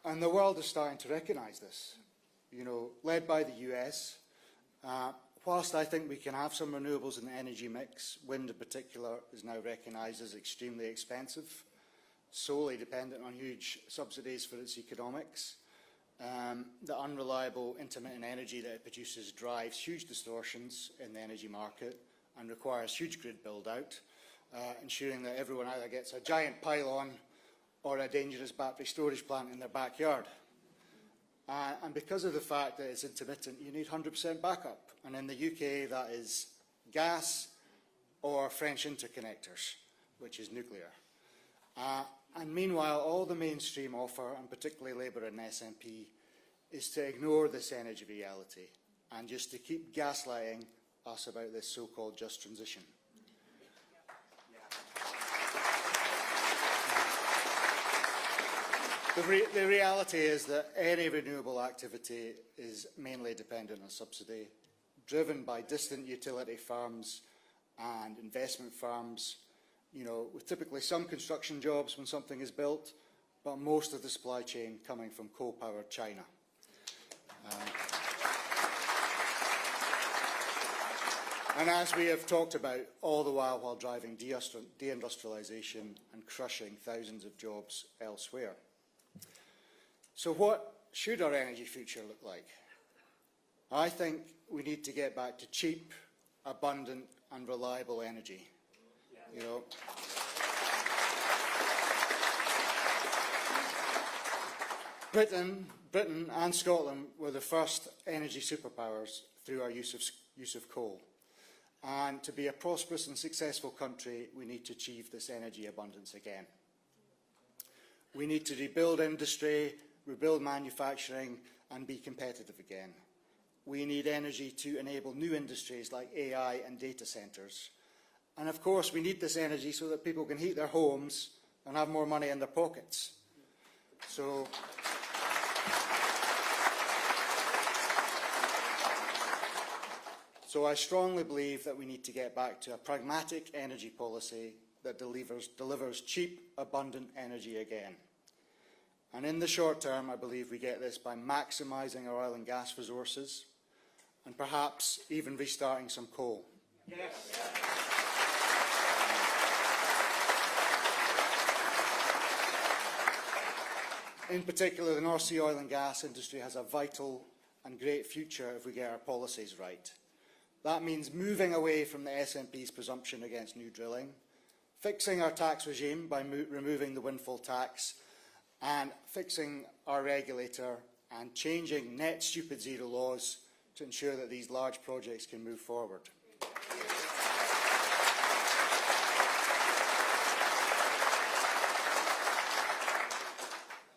And the world is starting to recognise this, you know, led by the US. Whilst I think we can have some renewables in the energy mix, wind in particular is now recognised as extremely expensive, solely dependent on huge subsidies for its economics. The unreliable intermittent energy that it produces drives huge distortions in the energy market and requires huge grid build-out. ensuring that everyone either gets a giant pylon or a dangerous battery storage plant in their backyard. And because of the fact that it's intermittent, you need 100% backup. And in the UK, that is gas or French interconnectors, which is nuclear. And meanwhile, all the mainstream offer, and particularly Labour and SNP, is to ignore this energy reality and just to keep gaslighting us about this so-called just transition. The reality is that any renewable activity is mainly dependent on subsidy, driven by distant utility firms and investment firms, you know, with typically some construction jobs when something is built, but most of the supply chain coming from coal-powered China. And as we have talked about, all the while driving deindustrialisation and crushing thousands of jobs elsewhere. So what should our energy future look like? I think we need to get back to cheap, abundant and reliable energy. You know, Britain and Scotland were the first energy superpowers through our use of coal. And to be a prosperous and successful country, we need to achieve this energy abundance again. We need to rebuild industry, rebuild manufacturing and be competitive again. We need energy to enable new industries like AI and data centres. And of course, we need this energy so that people can heat their homes and have more money in their pockets. So I strongly believe that we need to get back to a pragmatic energy policy that delivers cheap, abundant energy again. And in the short term, I believe we get this by maximising our oil and gas resources and perhaps even restarting some coal. Yes. In particular, the North Sea oil and gas industry has a vital and great future if we get our policies right. That means moving away from the SNP's presumption against new drilling, fixing our tax regime by removing the windfall tax, and fixing our regulator and changing net stupid zero laws to ensure that these large projects can move forward.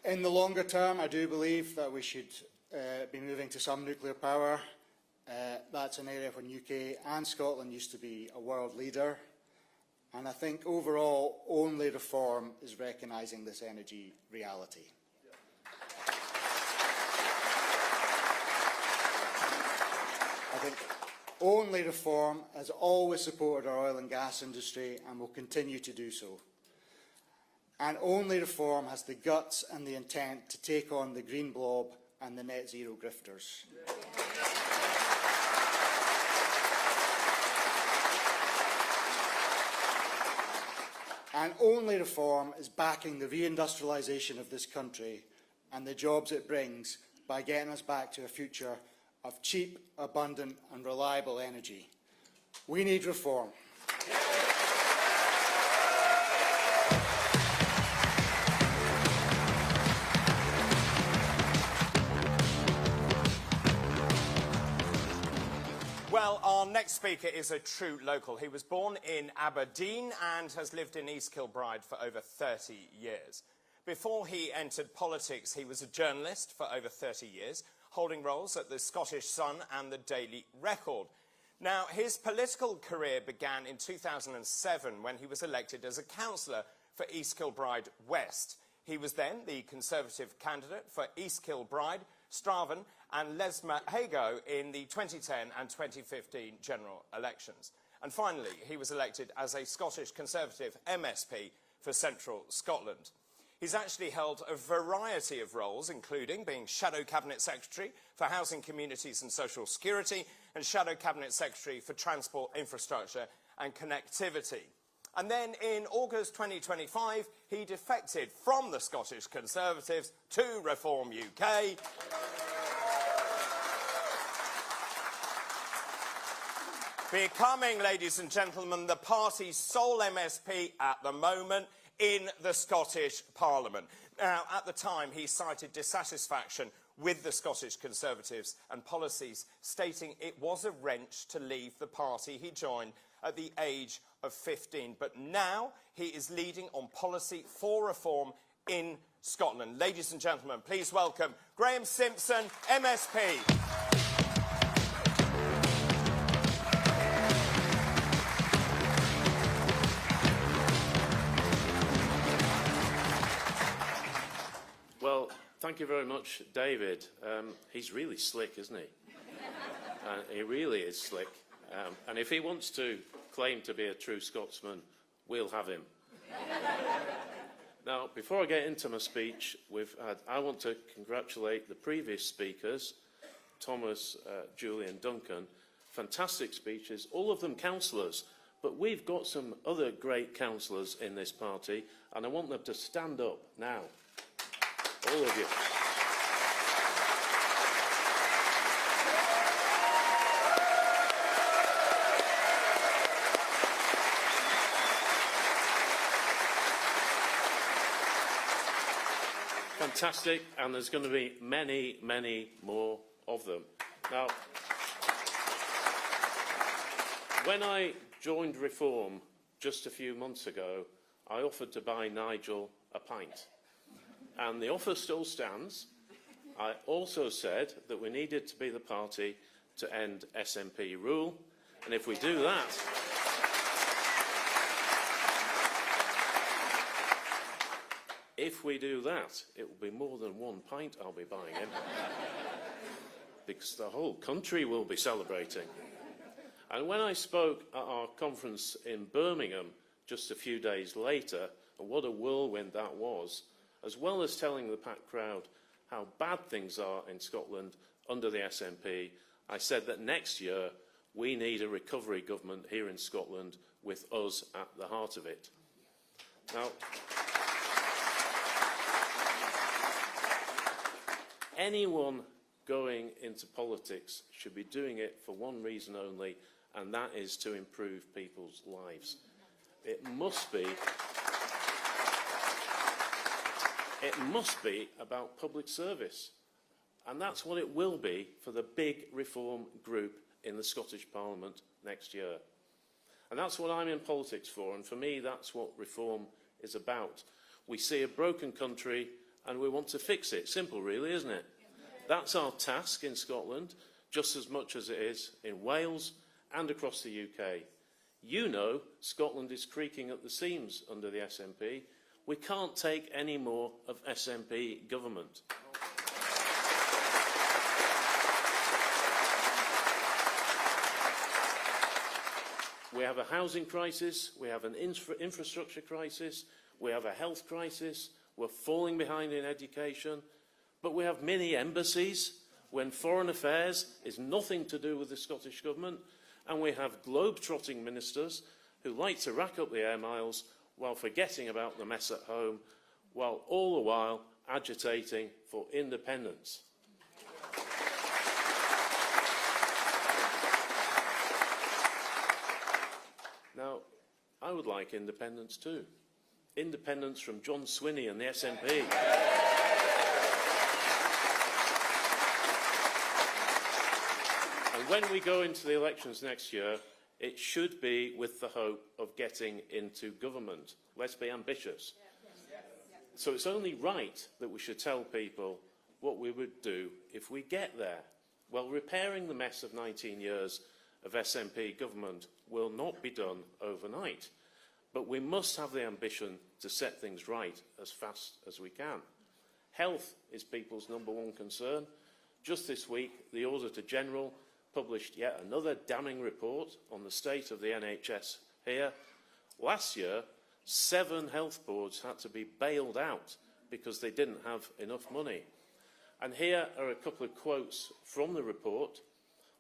In the longer term, I do believe that we should be moving to some nuclear power. That's an area where UK and Scotland used to be a world leader. And I think overall, only reform is recognising this energy reality. I think only reform has always supported our oil and gas industry and will continue to do so. And only reform has the guts and the intent to take on the green blob and the net zero grifters. And only reform is backing the reindustrialisation of this country and the jobs it brings by getting us back to a future of cheap, abundant and reliable energy. We need reform. Well, our next speaker is a true local. He was born in Aberdeen and has lived in East Kilbride for over 30 years. Before he entered politics, he was a journalist for over 30 years, holding roles at the Scottish Sun and the Daily Record. Now, his political career began in 2007 when he was elected as a councillor for East Kilbride West. He was then the Conservative candidate for East Kilbride, Straven and Lesmahago in the 2010 and 2015 general elections. And finally, he was elected as a Scottish Conservative MSP for Central Scotland. He's actually held a variety of roles, including being Shadow Cabinet Secretary for Housing, Communities and Social Security and Shadow Cabinet Secretary for Transport, Infrastructure and Connectivity. And then in August 2025, he defected from the Scottish Conservatives to Reform UK. Becoming, ladies and gentlemen, the party's sole MSP at the moment in the Scottish Parliament. Now, at the time, he cited dissatisfaction with the Scottish Conservatives and policies, stating it was a wrench to leave the party he joined at the age of 15. But now he is leading on policy for reform in Scotland. Ladies and gentlemen, please welcome Graeme Simpson MSP. Well, thank you very much, David. He's really slick, isn't he? He really is slick. And if he wants to claim to be a true Scotsman, we'll have him. Now, before I get into my speech, I want to congratulate the previous speakers, Thomas, Julie and Duncan. Fantastic speeches, all of them councillors. But we've got some other great councillors in this party, and I want them to stand up now. All of you. Fantastic, and there's going to be many, many more of them. Now, when I joined Reform just a few months ago, I offered to buy Nigel a pint. And the offer still stands. I also said that we needed to be the party to end SNP rule. And if we do that, it will be more than one pint I'll be buying him. Because the whole country will be celebrating. And when I spoke at our conference in Birmingham just a few days later, and what a whirlwind that was, as well as telling the packed crowd how bad things are in Scotland under the SNP, I said that next year we need a recovery government here in Scotland with us at the heart of it. Now, anyone going into politics should be doing it for one reason only, and that is to improve people's lives. It must be about public service. And that's what it will be for the big reform group in the Scottish Parliament next year. And that's what I'm in politics for. And for me, that's what reform is about. We see a broken country and we want to fix it. Simple, really, isn't it? That's our task in Scotland, just as much as it is in Wales and across the UK. You know, Scotland is creaking at the seams under the SNP. We can't take any more of SNP government. We have a housing crisis, we have an infrastructure crisis, we have a health crisis, we're falling behind in education, but we have mini embassies when foreign affairs is nothing to do with the Scottish Government, and we have globe-trotting ministers who like to rack up the air miles while forgetting about the mess at home, while all the while agitating for independence. Now, I would like independence too. Independence from John Swinney and the SNP. And when we go into the elections next year, it should be with the hope of getting into government. Let's be ambitious. So it's only right that we should tell people what we would do if we get there. Well, repairing the mess of 19 years of SNP government will not be done overnight, but we must have the ambition to set things right as fast as we can. Health is people's #1 concern. Just this week, the Auditor General published yet another damning report on the state of the NHS here. Last year, 7 health boards had to be bailed out because they didn't have enough money. And here are a couple of quotes from the report.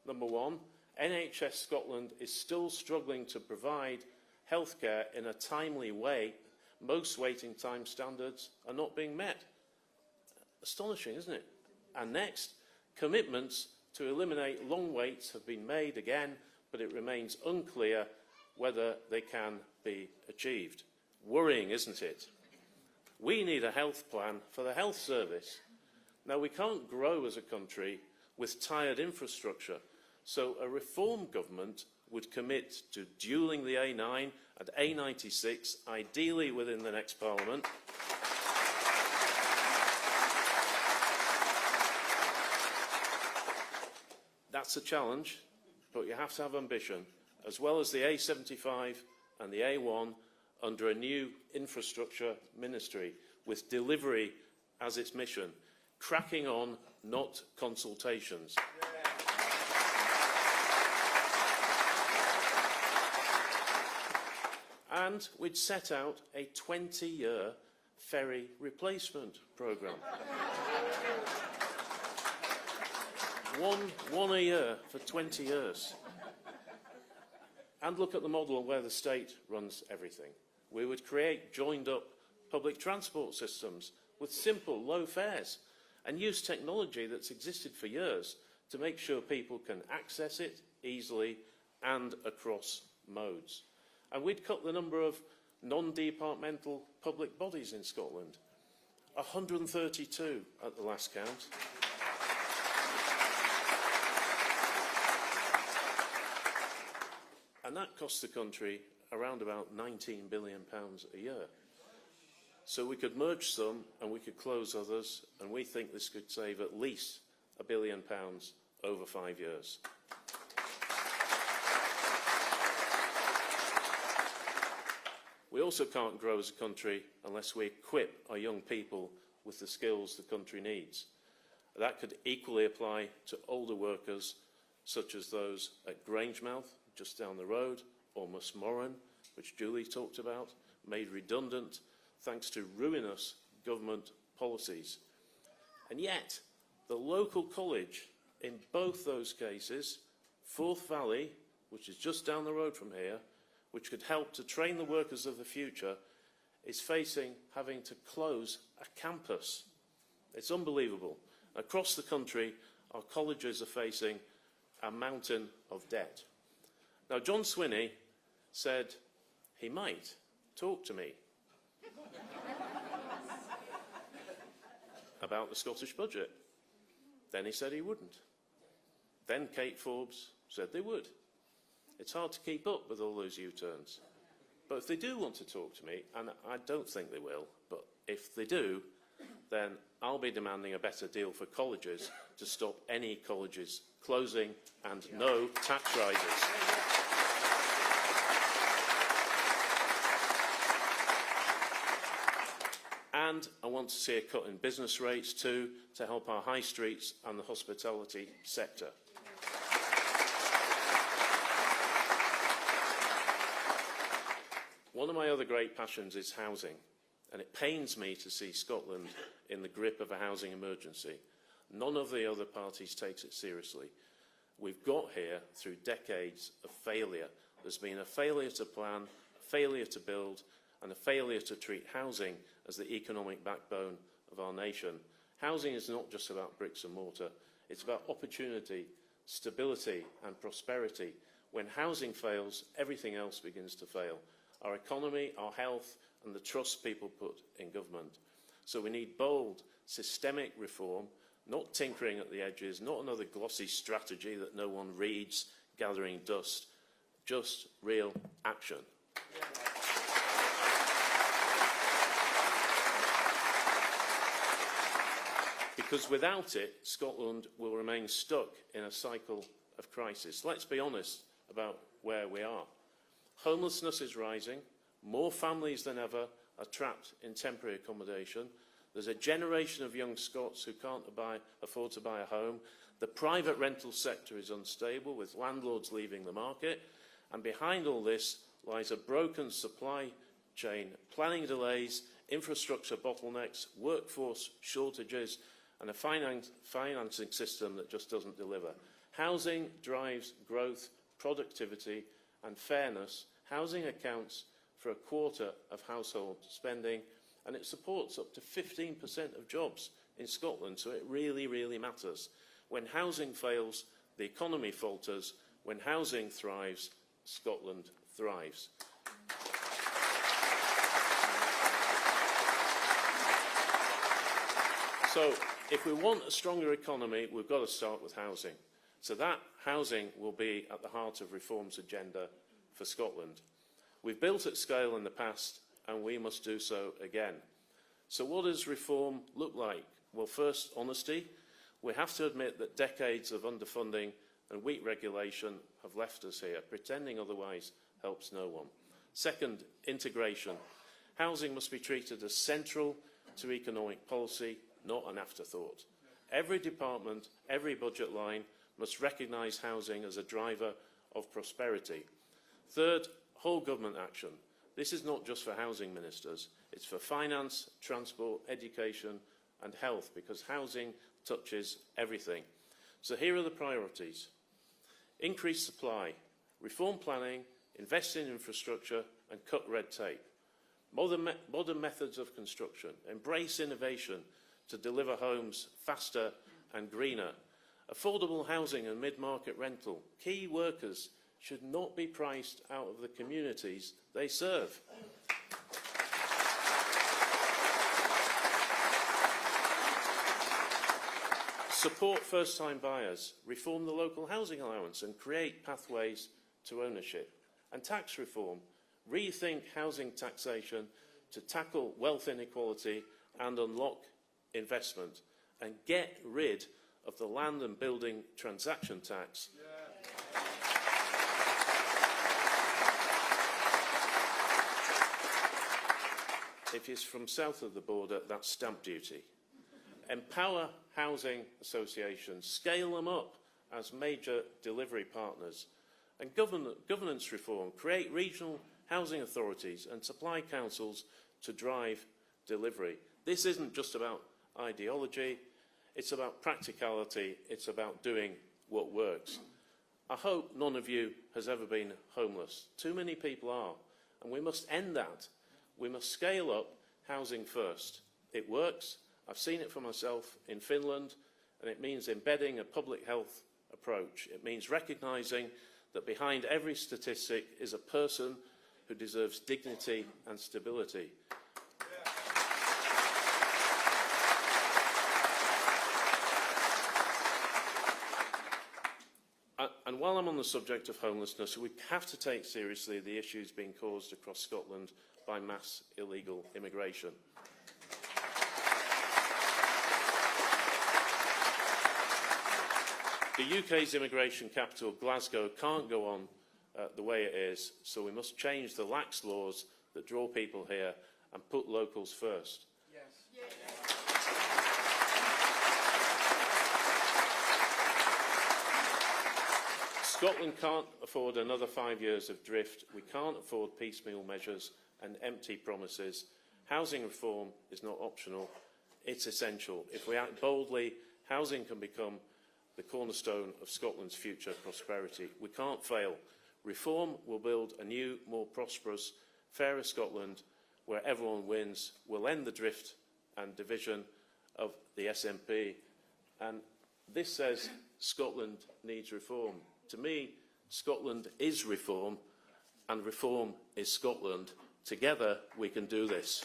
#1, NHS Scotland is still struggling to provide healthcare in a timely way. Most waiting time standards are not being met. Astonishing, isn't it? And next, commitments to eliminate long waits have been made again, but it remains unclear whether they can be achieved. Worrying, isn't it? We need a health plan for the health service. Now, we can't grow as a country with tired infrastructure, so a reform government would commit to dualling the A9 and A96, ideally within the next Parliament. That's a challenge, but you have to have ambition, as well as the A75 and the A1 under a new infrastructure ministry, with delivery as its mission, cracking on, not consultations. And we'd set out a 20-year ferry replacement programme. One a year for 20 years. And look at the model where the state runs everything. We would create joined-up public transport systems with simple, low fares and use technology that's existed for years to make sure people can access it easily and across modes. And we'd cut the number of non-departmental public bodies in Scotland. 132 at the last count. And that costs the country around about £19 billion a year. So we could merge some and we could close others, and we think this could save at least £1 billion over 5 years. We also can't grow as a country unless we equip our young people with the skills the country needs. That could equally apply to older workers, such as those at Grangemouth, just down the road, or Musmoran, which Julie talked about, made redundant thanks to ruinous government policies. And yet, the local college in both those cases, Forth Valley, which is just down the road from here, which could help to train the workers of the future, is facing having to close a campus. It's unbelievable. Across the country, our colleges are facing a mountain of debt. Now, John Swinney said he might talk to me about the Scottish budget. Then he said he wouldn't. Then Kate Forbes said they would. It's hard to keep up with all those U-turns. But if they do want to talk to me, and I don't think they will, but if they do, then I'll be demanding a better deal for colleges to stop any colleges closing and no tax rises. And I want to see a cut in business rates too, to help our high streets and the hospitality sector. One of my other great passions is housing, and it pains me to see Scotland in the grip of a housing emergency. None of the other parties takes it seriously. We've got here through decades of failure. There's been a failure to plan, a failure to build, and a failure to treat housing as the economic backbone of our nation. Housing is not just about bricks and mortar. It's about opportunity, stability, and prosperity. When housing fails, everything else begins to fail. Our economy, our health, and the trust people put in government. So we need bold, systemic reform, not tinkering at the edges, not another glossy strategy that no one reads, gathering dust, just real action. Because without it, Scotland will remain stuck in a cycle of crisis. Let's be honest about where we are. Homelessness is rising. More families than ever are trapped in temporary accommodation. There's a generation of young Scots who can't afford to buy a home. The private rental sector is unstable, with landlords leaving the market. And behind all this lies a broken supply chain, planning delays, infrastructure bottlenecks, workforce shortages, and a financing system that just doesn't deliver. Housing drives growth, productivity, and fairness. Housing accounts for a quarter of household spending, and it supports up to 15% of jobs in Scotland, so it really, really matters. When housing fails, the economy falters, When housing thrives, Scotland thrives. So, if we want a stronger economy, we've got to start with housing. So that housing will be at the heart of Reform's agenda for Scotland. We've built at scale in the past, and we must do so again. So what does reform look like? Well, first, honesty. We have to admit that decades of underfunding and weak regulation have left us here. Pretending otherwise helps no one. Second, integration. Housing must be treated as central to economic policy, not an afterthought. Every department, every budget line must recognise housing as a driver of prosperity. Third, whole government action. This is not just for housing ministers, it's for finance, transport, education and health, because housing touches everything. So here are the priorities. Increase supply, reform planning, invest in infrastructure and cut red tape. Modern methods of construction, embrace innovation to deliver homes faster and greener. Affordable housing and mid-market rental. Key workers should not be priced out of the communities they serve. Support first-time buyers, reform the local housing allowance and create pathways to ownership. And tax reform, rethink housing taxation to tackle wealth inequality and unlock investment, and get rid of the land and building transaction tax. If it's from south of the border, that's stamp duty. Empower housing associations, scale them up as major delivery partners. And governance reform, create regional housing authorities and supply councils to drive delivery. This isn't just about ideology, it's about practicality, it's about doing what works. I hope none of you has ever been homeless. Too many people are, and we must end that. We must scale up housing first. It works. I've seen it for myself in Finland, and it means embedding a public health approach. It means recognising that behind every statistic is a person who deserves dignity and stability. And while I'm on the subject of homelessness, we have to take seriously the issues being caused across Scotland by mass illegal immigration. The UK's immigration capital, Glasgow, can't go on the way it is, so we must change the lax laws that draw people here and put locals first. Yes. Yes. Scotland can't afford another 5 years of drift. We can't afford piecemeal measures and empty promises. Housing reform is not optional, it's essential. If we act boldly, housing can become the cornerstone of Scotland's future prosperity. We can't fail. Reform will build a new, more prosperous, fairer Scotland where everyone wins. We'll end the drift and division of the SNP. And this says Scotland needs reform. To me, Scotland is reform, and reform is Scotland. Together, we can do this.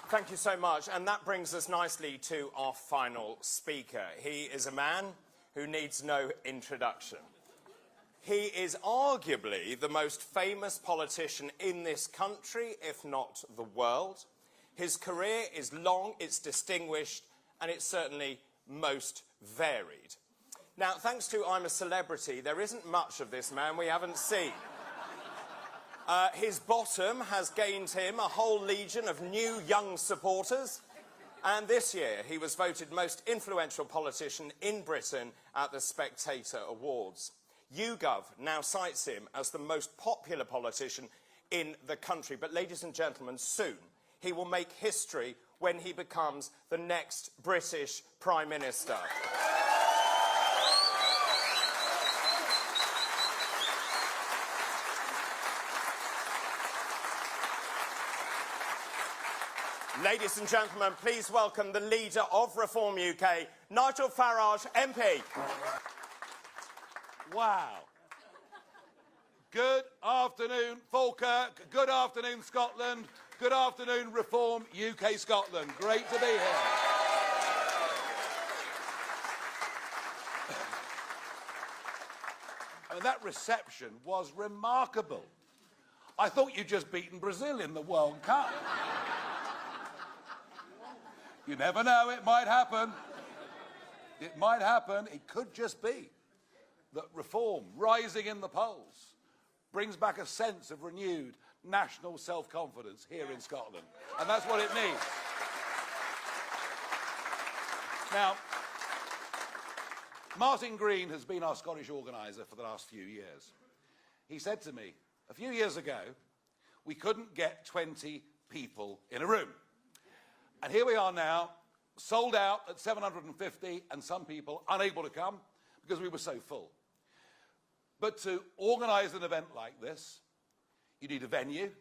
Thank you so much. And that brings us nicely to our final speaker. He is a man who needs no introduction. He is arguably the most famous politician in this country, if not the world. His career is long, it's distinguished, and it's certainly most varied. Now, thanks to I'm a Celebrity, there isn't much of this man we haven't seen. His bottom has gained him a whole legion of new young supporters, and this year he was voted most influential politician in Britain at the Spectator Awards. YouGov now cites him as the most popular politician in the country, but ladies and gentlemen, soon he will make history when he becomes the next British Prime Minister. Ladies and gentlemen, please welcome the leader of Reform UK, Nigel Farage, MP. Wow. Good afternoon, Falkirk. Good afternoon, Scotland. Good afternoon, Reform UK Scotland. Great to be here. I mean, that reception was remarkable. I thought you'd just beaten Brazil in the World Cup. You never know, it might happen. It might happen. It could just be that Reform, rising in the polls, brings back a sense of renewed national self-confidence here in Scotland. And that's what it needs. Now, Martin Green has been our Scottish organiser for the last few years. He said to me, a few years ago, we couldn't get 20 people in a room. And here we are now, sold out at 750, and some people unable to come because we were so full. But to organise an event like this, you need a venue,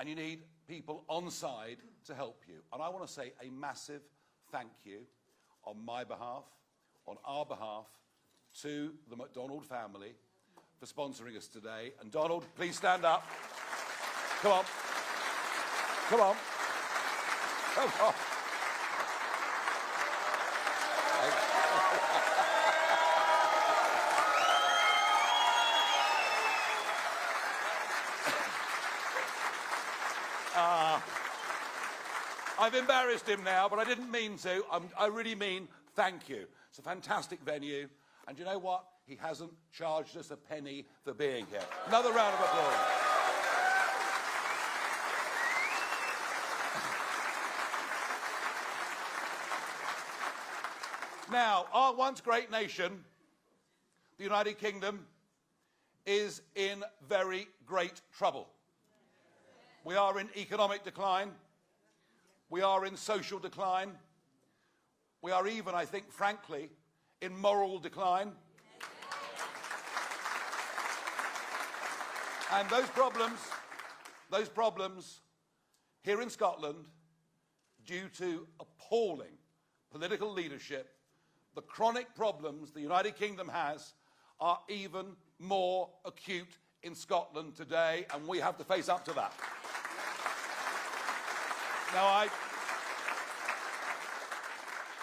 and you need people on side to help you. And I want to say a massive thank you on my behalf, on our behalf, to the McDonald family for sponsoring us today. And Donald, please stand up. Come on. Come on. Come on. I've embarrassed him now, but I didn't mean to. I really mean thank you. It's a fantastic venue. And you know what? He hasn't charged us a penny for being here. Another round of applause. Now, our once great nation, the United Kingdom, is in very great trouble. We are in economic decline. We are in social decline. We are even, I think, frankly, in moral decline. And those problems here in Scotland, due to appalling political leadership, the chronic problems the United Kingdom has are even more acute in Scotland today, and we have to face up to that. Now,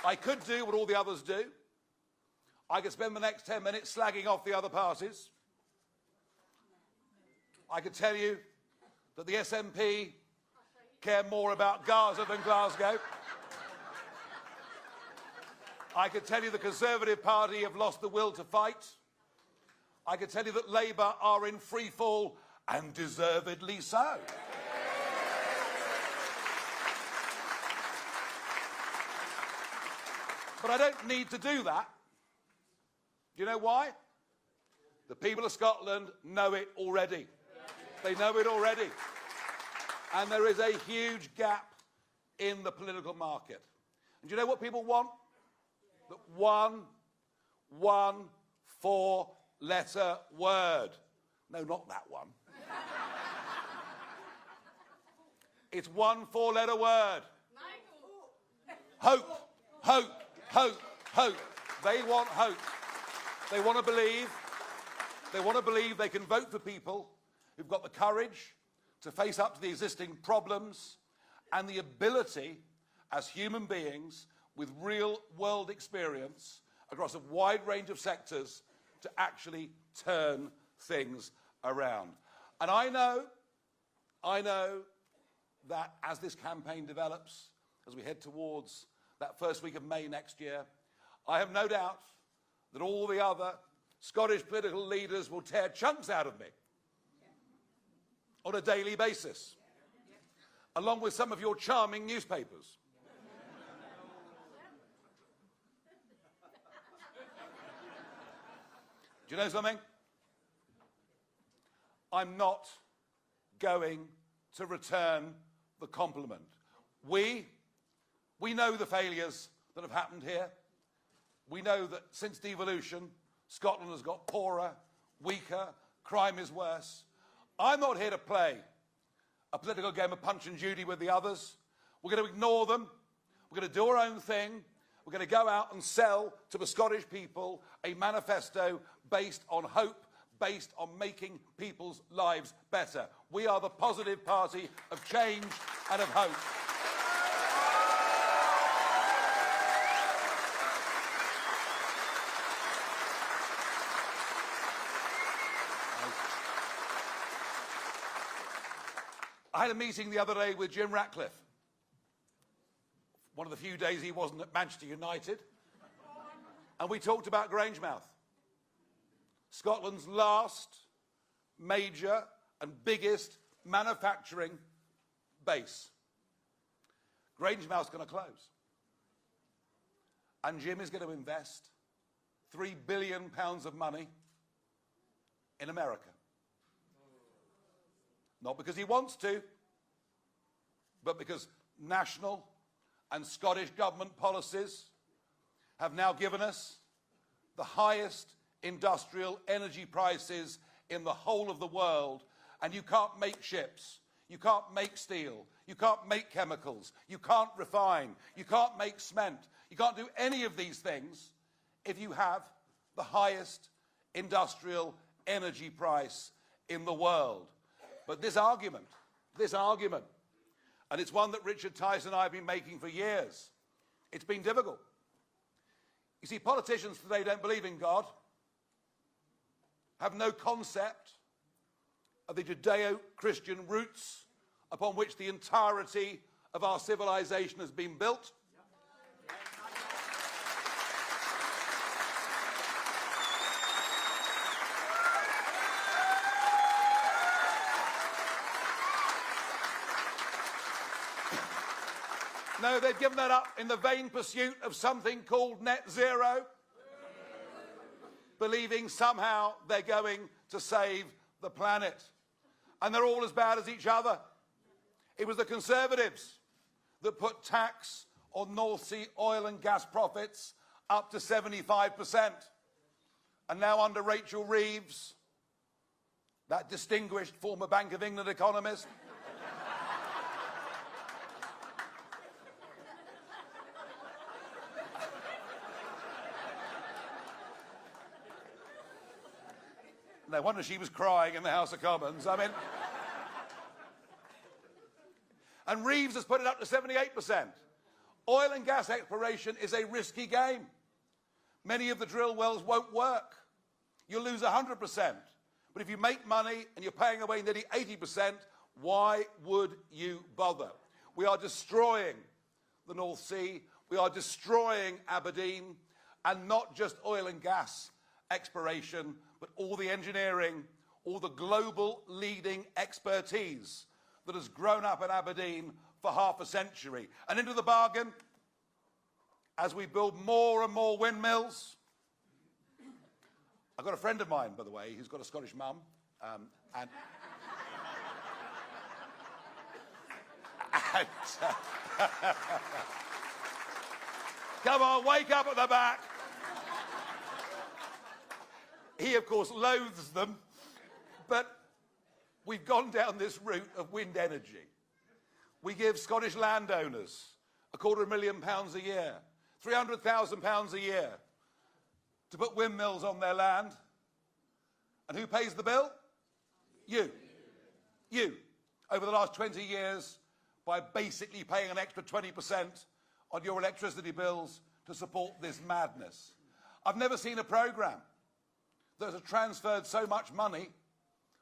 I could do what all the others do. I could spend the next 10 minutes slagging off the other parties. I could tell you that the SNP care more about Gaza than Glasgow. I could tell you the Conservative Party have lost the will to fight. I could tell you that Labour are in free fall, and deservedly so. But I don't need to do that. Do you know why? The people of Scotland know it already. They know it already. And there is a huge gap in the political market. And do you know what people want? That one 4-letter word. No, not that one. It's one 4-letter word. Hope, hope, hope, hope. They want hope. They want to believe. They want to believe they can vote for people who've got the courage to face up to the existing problems and the ability as human beings with real-world experience across a wide range of sectors to actually turn things around. And I know that as this campaign develops, as we head towards that first week of May next year, I have no doubt that all the other Scottish political leaders will tear chunks out of me on a daily basis, along with some of your charming newspapers. Do you know something? I'm not going to return the compliment. We know the failures that have happened here. We know that since devolution, Scotland has got poorer, weaker, crime is worse. I'm not here to play a political game of Punch and Judy with the others. We're going to ignore them. We're going to do our own thing. We're going to go out and sell to the Scottish people a manifesto based on hope, based on making people's lives better. We are the positive party of change and of hope. I had a meeting the other day with Jim Ratcliffe. One of the few days he wasn't at Manchester United. And we talked about Grangemouth, Scotland's last major and biggest manufacturing base. Grangemouth's going to close. And Jim is going to invest £3 billion of money in America. Not because he wants to, but because national and Scottish government policies have now given us the highest industrial energy prices in the whole of the world. And you can't make ships, you can't make steel, you can't make chemicals, you can't refine, you can't make cement, you can't do any of these things if you have the highest industrial energy price in the world. But this argument, and it's one that Richard Tyson and I have been making for years, it's been difficult. You see, politicians today don't believe in God, have no concept of the Judeo-Christian roots upon which the entirety of our civilization has been built. No, they've given that up in the vain pursuit of something called net zero, believing somehow they're going to save the planet. And they're all as bad as each other. It was the Conservatives that put tax on North Sea oil and gas profits up to 75%. And now under Rachel Reeves, that distinguished former Bank of England economist, no wonder she was crying in the House of Commons. I mean, and Reeves has put it up to 78%. Oil and gas exploration is a risky game. Many of the drill wells won't work. You'll lose 100%. But if you make money and you're paying away nearly 80%, why would you bother? We are destroying the North Sea. We are destroying Aberdeen, and not just oil and gas exploration, but all the engineering, all the global leading expertise that has grown up in Aberdeen for half a century. And into the bargain, as we build more and more windmills, I've got a friend of mine, by the way, who's got a Scottish mum, and come on, wake up at the back. He, of course, loathes them, but we've gone down this route of wind energy. We give Scottish landowners £250,000 a year, £300,000 a year to put windmills on their land. And who pays the bill? You. You. Over the last 20 years, by basically paying an extra 20% on your electricity bills to support this madness. I've never seen a programme that has transferred so much money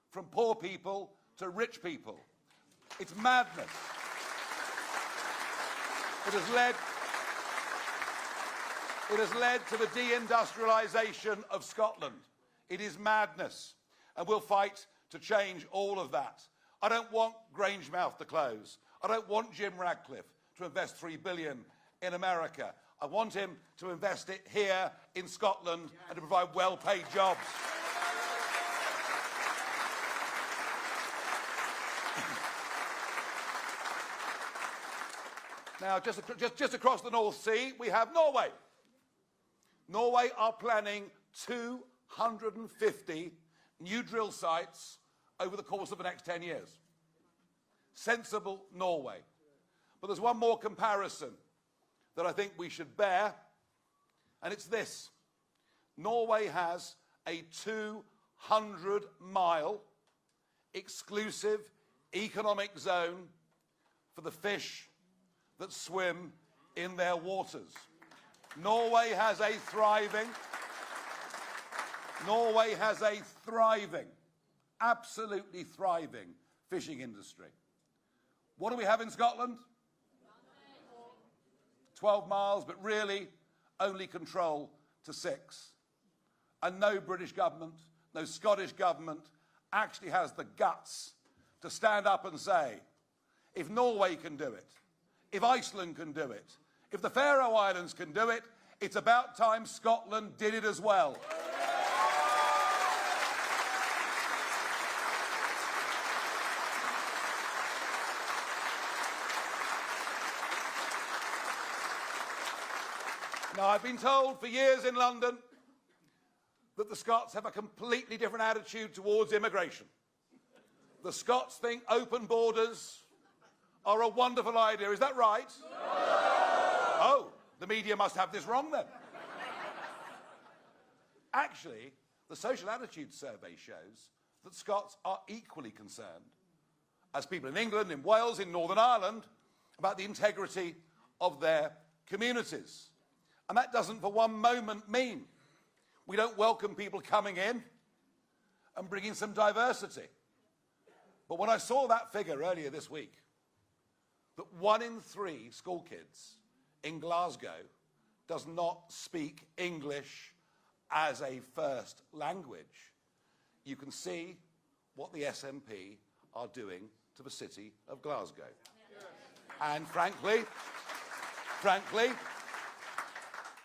from poor people to rich people. It's madness. It has led to the deindustrialisation of Scotland. It is madness. And we'll fight to change all of that. I don't want Grangemouth to close. I don't want Jim Ratcliffe to invest $3 billion in America. I want him to invest it here in Scotland and to provide well-paid jobs. Now, just across the North Sea, we have Norway. Norway are planning 250 new drill sites over the course of the next 10 years. Sensible Norway. But there's one more comparison that I think we should bear, and it's this. Norway has a 200-mile exclusive economic zone for the fish that swim in their waters. Norway has a thriving, absolutely thriving fishing industry. What do we have in Scotland? 12 miles, but really only control to 6. And no British government, no Scottish government actually has the guts to stand up and say, if Norway can do it, if Iceland can do it, if the Faroe Islands can do it, it's about time Scotland did it as well. Now, I've been told for years in London that the Scots have a completely different attitude towards immigration. The Scots think open borders are a wonderful idea. Is that right? No! Oh, the media must have this wrong then. Actually, the social attitude survey shows that Scots are equally concerned, as people in England, in Wales, in Northern Ireland, about the integrity of their communities. And that doesn't for one moment mean we don't welcome people coming in and bringing some diversity. But when I saw that figure earlier this week, that 1 in 3 school kids in Glasgow does not speak English as a first language, you can see what the SNP are doing to the city of Glasgow. And frankly,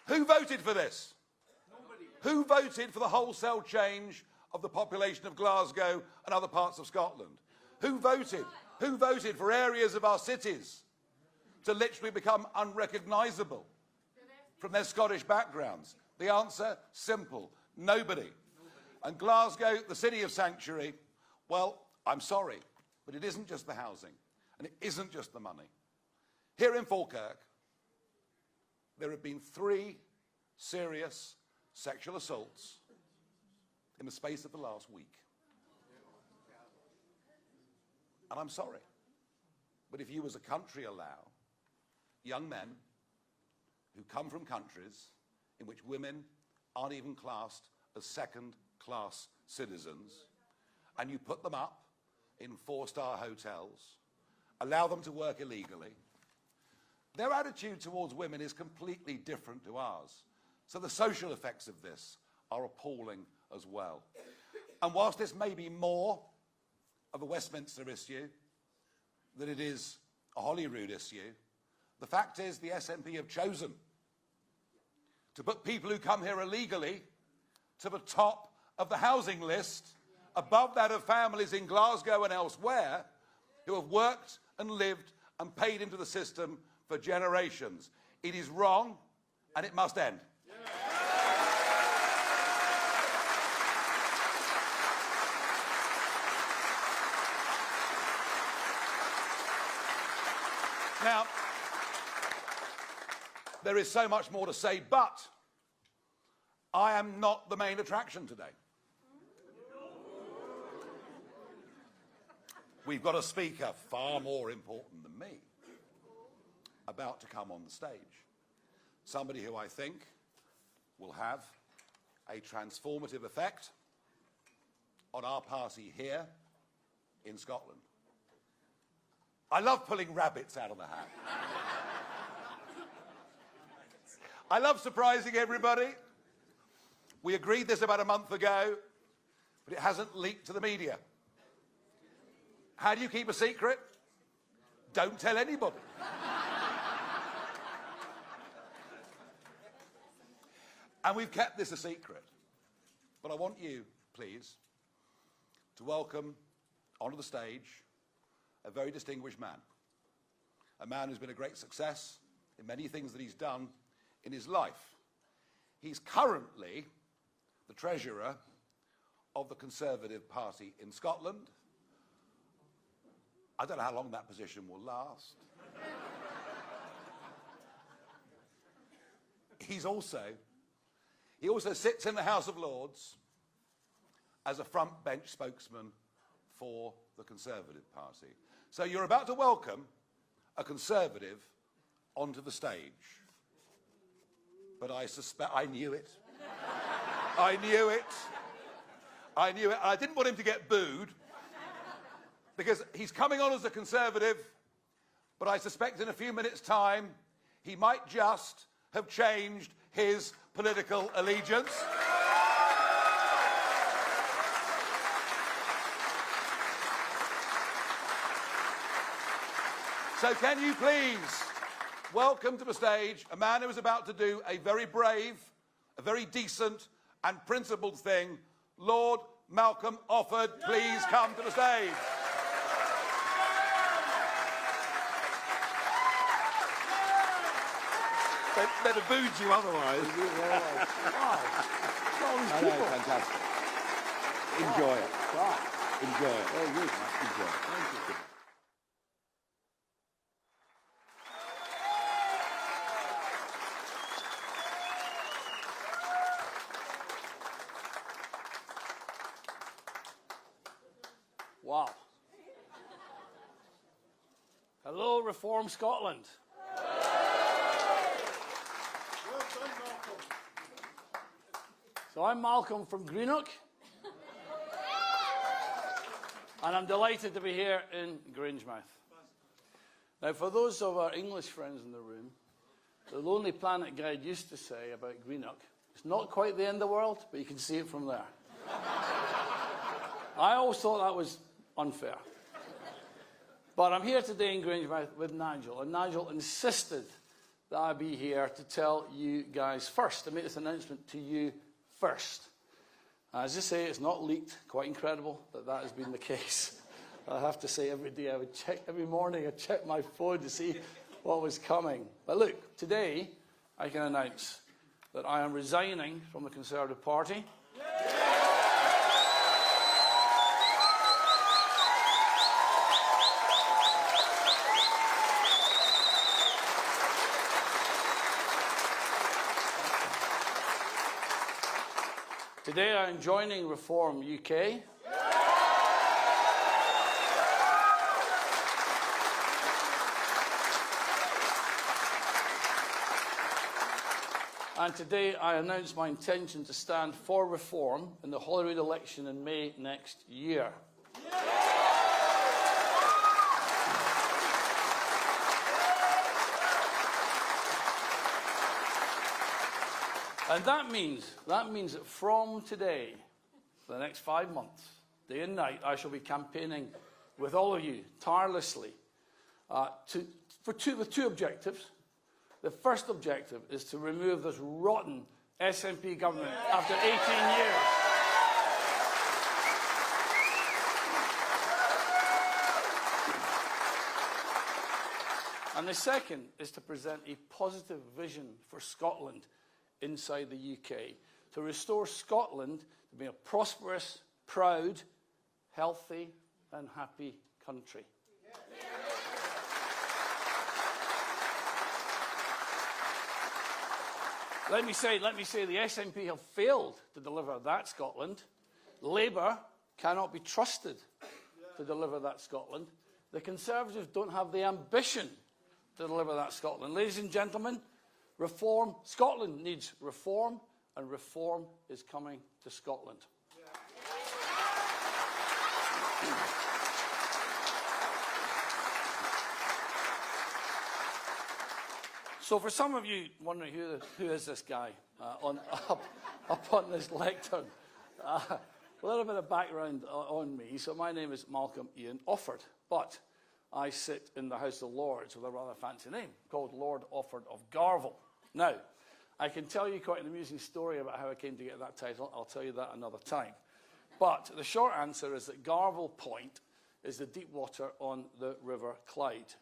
who voted for this? Nobody. Who voted for the wholesale change of the population of Glasgow and other parts of Scotland? Who voted? Who voted for areas of our cities to literally become unrecognisable from their Scottish backgrounds? The answer, simple, nobody. And Glasgow, the city of sanctuary, well, I'm sorry, but it isn't just the housing, and it isn't just the money. Here in Falkirk, there have been 3 serious sexual assaults in the space of the last week. And I'm sorry, but if you as a country allow young men who come from countries in which women aren't even classed as second-class citizens, and you put them up in 4-star hotels, allow them to work illegally, their attitude towards women is completely different to ours. So the social effects of this are appalling as well. And whilst this may be more of a Westminster issue than it is a Holyrood issue, the fact is the SNP have chosen to put people who come here illegally to the top of the housing list, above that of families in Glasgow and elsewhere who have worked and lived and paid into the system for generations. It is wrong, and it must end. Now, there is so much more to say, but I am not the main attraction today. We've got a speaker far more important than me about to come on the stage. Somebody who I think will have a transformative effect on our party here in Scotland. I love pulling rabbits out of the hat. I love surprising everybody. We agreed this about a month ago, but it hasn't leaked to the media. How do you keep a secret? Don't tell anybody. And we've kept this a secret. But I want you, please, to welcome onto the stage a very distinguished man. A man who's been a great success in many things that he's done in his life. He's currently the treasurer of the Conservative Party in Scotland. I don't know how long that position will last. he also sits in the House of Lords as a front bench spokesman for the Conservative Party. So you're about to welcome a Conservative onto the stage. But I knew it. I knew it. I knew it. I didn't want him to get booed because he's coming on as a Conservative, but I suspect in a few minutes' time he might just have changed his political allegiance. So can you please welcome to the stage a man who is about to do a very brave, a very decent and principled thing. Lord Malcolm Offford, please come to the stage. They'd have booed you otherwise. Wow. I know, fantastic. Enjoy it. Enjoy it. Very good, mate. Enjoy it. Thank you. Wow. Hello, Reform Scotland. Well done, Malcolm. So I'm Malcolm from Greenock. And I'm delighted to be here in Grangemouth. Now, for those of our English friends in the room, the Lonely Planet Guide used to say about Greenock, it's not quite the end of the world, but you can see it from there. I always thought that was unfair. But I'm here today in Grangemouth with Nigel, and Nigel insisted that I be here to tell you guys first, to make this announcement to you first. As I say, it's not leaked. Quite incredible that that has been the case. I have to say, every day I would check, every morning I check my phone to see what was coming. But look, today I can announce that I am resigning from the Conservative Party. Today I am joining Reform UK. And today I announce my intention to stand for reform in the Holyrood election in May next year. And that means that from today, for the next 5 months, day and night, I shall be campaigning with all of you tirelessly with two objectives. The first objective is to remove this rotten SNP government after 18 years. And the second is to present a positive vision for Scotland inside the UK, to restore Scotland to being a prosperous, proud, healthy and happy country. Let me say, the SNP have failed to deliver that Scotland. Labour cannot be trusted to deliver that Scotland. The Conservatives don't have the ambition to deliver that Scotland. Ladies and gentlemen, reform, Scotland needs reform, and reform is coming to Scotland. So for some of you wondering who is this guy up on this lectern, a little bit of background on me. So my name is Malcolm Ian Offford, but I sit in the House of Lords with a rather fancy name called Lord Offford of Garville. Now, I can tell you quite an amusing story about how I came to get that title. I'll tell you that another time. But the short answer is that Garville Point is the deep water on the River Clyde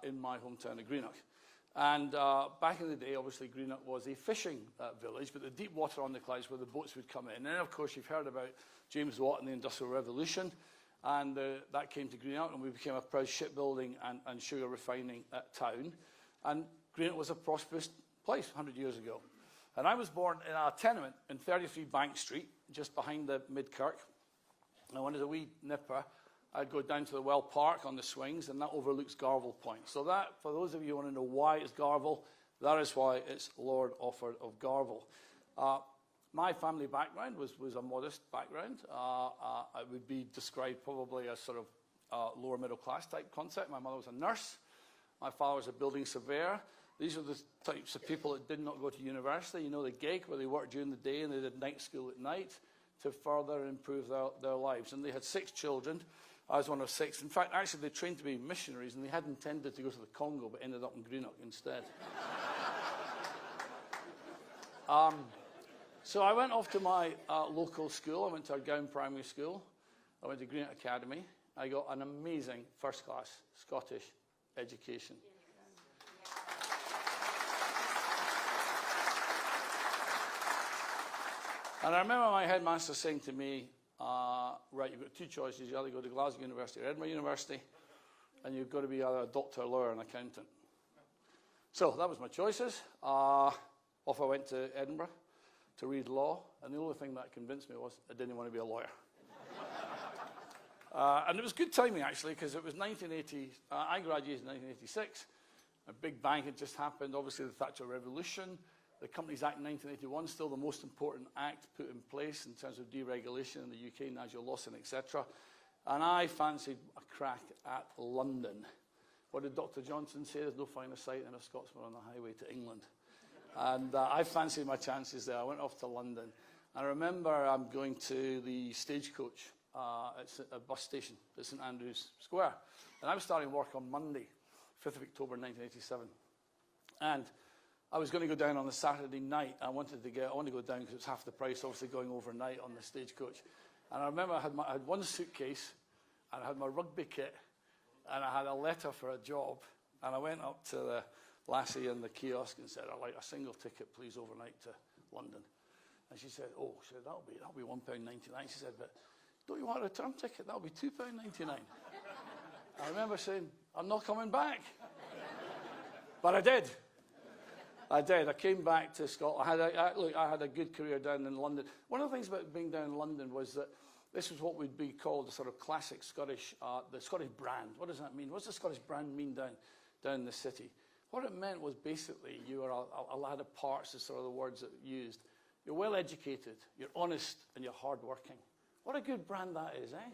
in my hometown of Greenock. And back in the day, obviously, Greenock was a fishing village, but the deep water on the Clyde is where the boats would come in. And then, of course, you've heard about James Watt and the Industrial Revolution, and that came to Greenock, and we became a proud shipbuilding and sugar refining town. And Greenock was a prosperous place 100 years ago. And I was born in a tenement in 33 Bank Street, just behind the Mid-Kirk. And when I was a wee nipper, I'd go down to the Well Park on the swings, and that overlooks Garville Point. So that, for those of you who want to know why it's Garville, that is why it's Lord Offford of Garville. My family background was a modest background. It would be described probably as sort of lower middle class type concept. My mother was a nurse. My father was a building surveyor. These are the types of people that did not go to university. You know, the gig where they worked during the day and they did night school at night to further improve their lives. And they had 6 children. I was one of 6. In fact, actually, they trained to be missionaries, and they had intended to go to the Congo, but ended up in Greenock instead. So I went off to my local school. I went to Argown Primary School. I went to Greenock Academy. I got an amazing first-class Scottish education. And I remember my headmaster saying to me, right, you've got 2 choices. You either go to Glasgow University or Edinburgh University, and you've got to be either a doctor, lawyer, or an accountant. So that was my choices. Off I went to Edinburgh to read law, and the only thing that convinced me was I didn't want to be a lawyer. And it was good timing, actually, because it was 1980. I graduated in 1986. A big bang had just happened, obviously the Thatcher Revolution. The Companies Act in 1981, still the most important act put in place in terms of deregulation in the UK, Nigel Lawson, etc. And I fancied a crack at London. What did Dr. Johnson say? There's no finer sight than a Scotsman on the highway to England. And I fancied my chances there. I went off to London. I remember I'm going to the Stagecoach. It's a bus station at St Andrews Square. And I was starting work on Monday, 5th of October 1987. And I was going to go down on the Saturday night. I wanted to go down because it was half the price, obviously, going overnight on the Stagecoach. And I remember I had one suitcase, and I had my rugby kit, and I had a letter for a job. And I went up to the lassie in the kiosk and said, I'd like a single ticket, please, overnight to London. And she said, oh, she said, that'll be £1.99. She said, but don't you want a return ticket? That'll be £2.99. I remember saying, I'm not coming back. But I did. I came back to Scotland. I had a good career down in London. One of the things about being down in London was that this was what would be called the sort of classic Scottish, the Scottish brand. What does that mean? What's the Scottish brand mean down the city? What it meant was basically you were a lad of parts, is sort of the words that were used. You're well educated, you're honest, and you're hardworking. What a good brand that is, eh?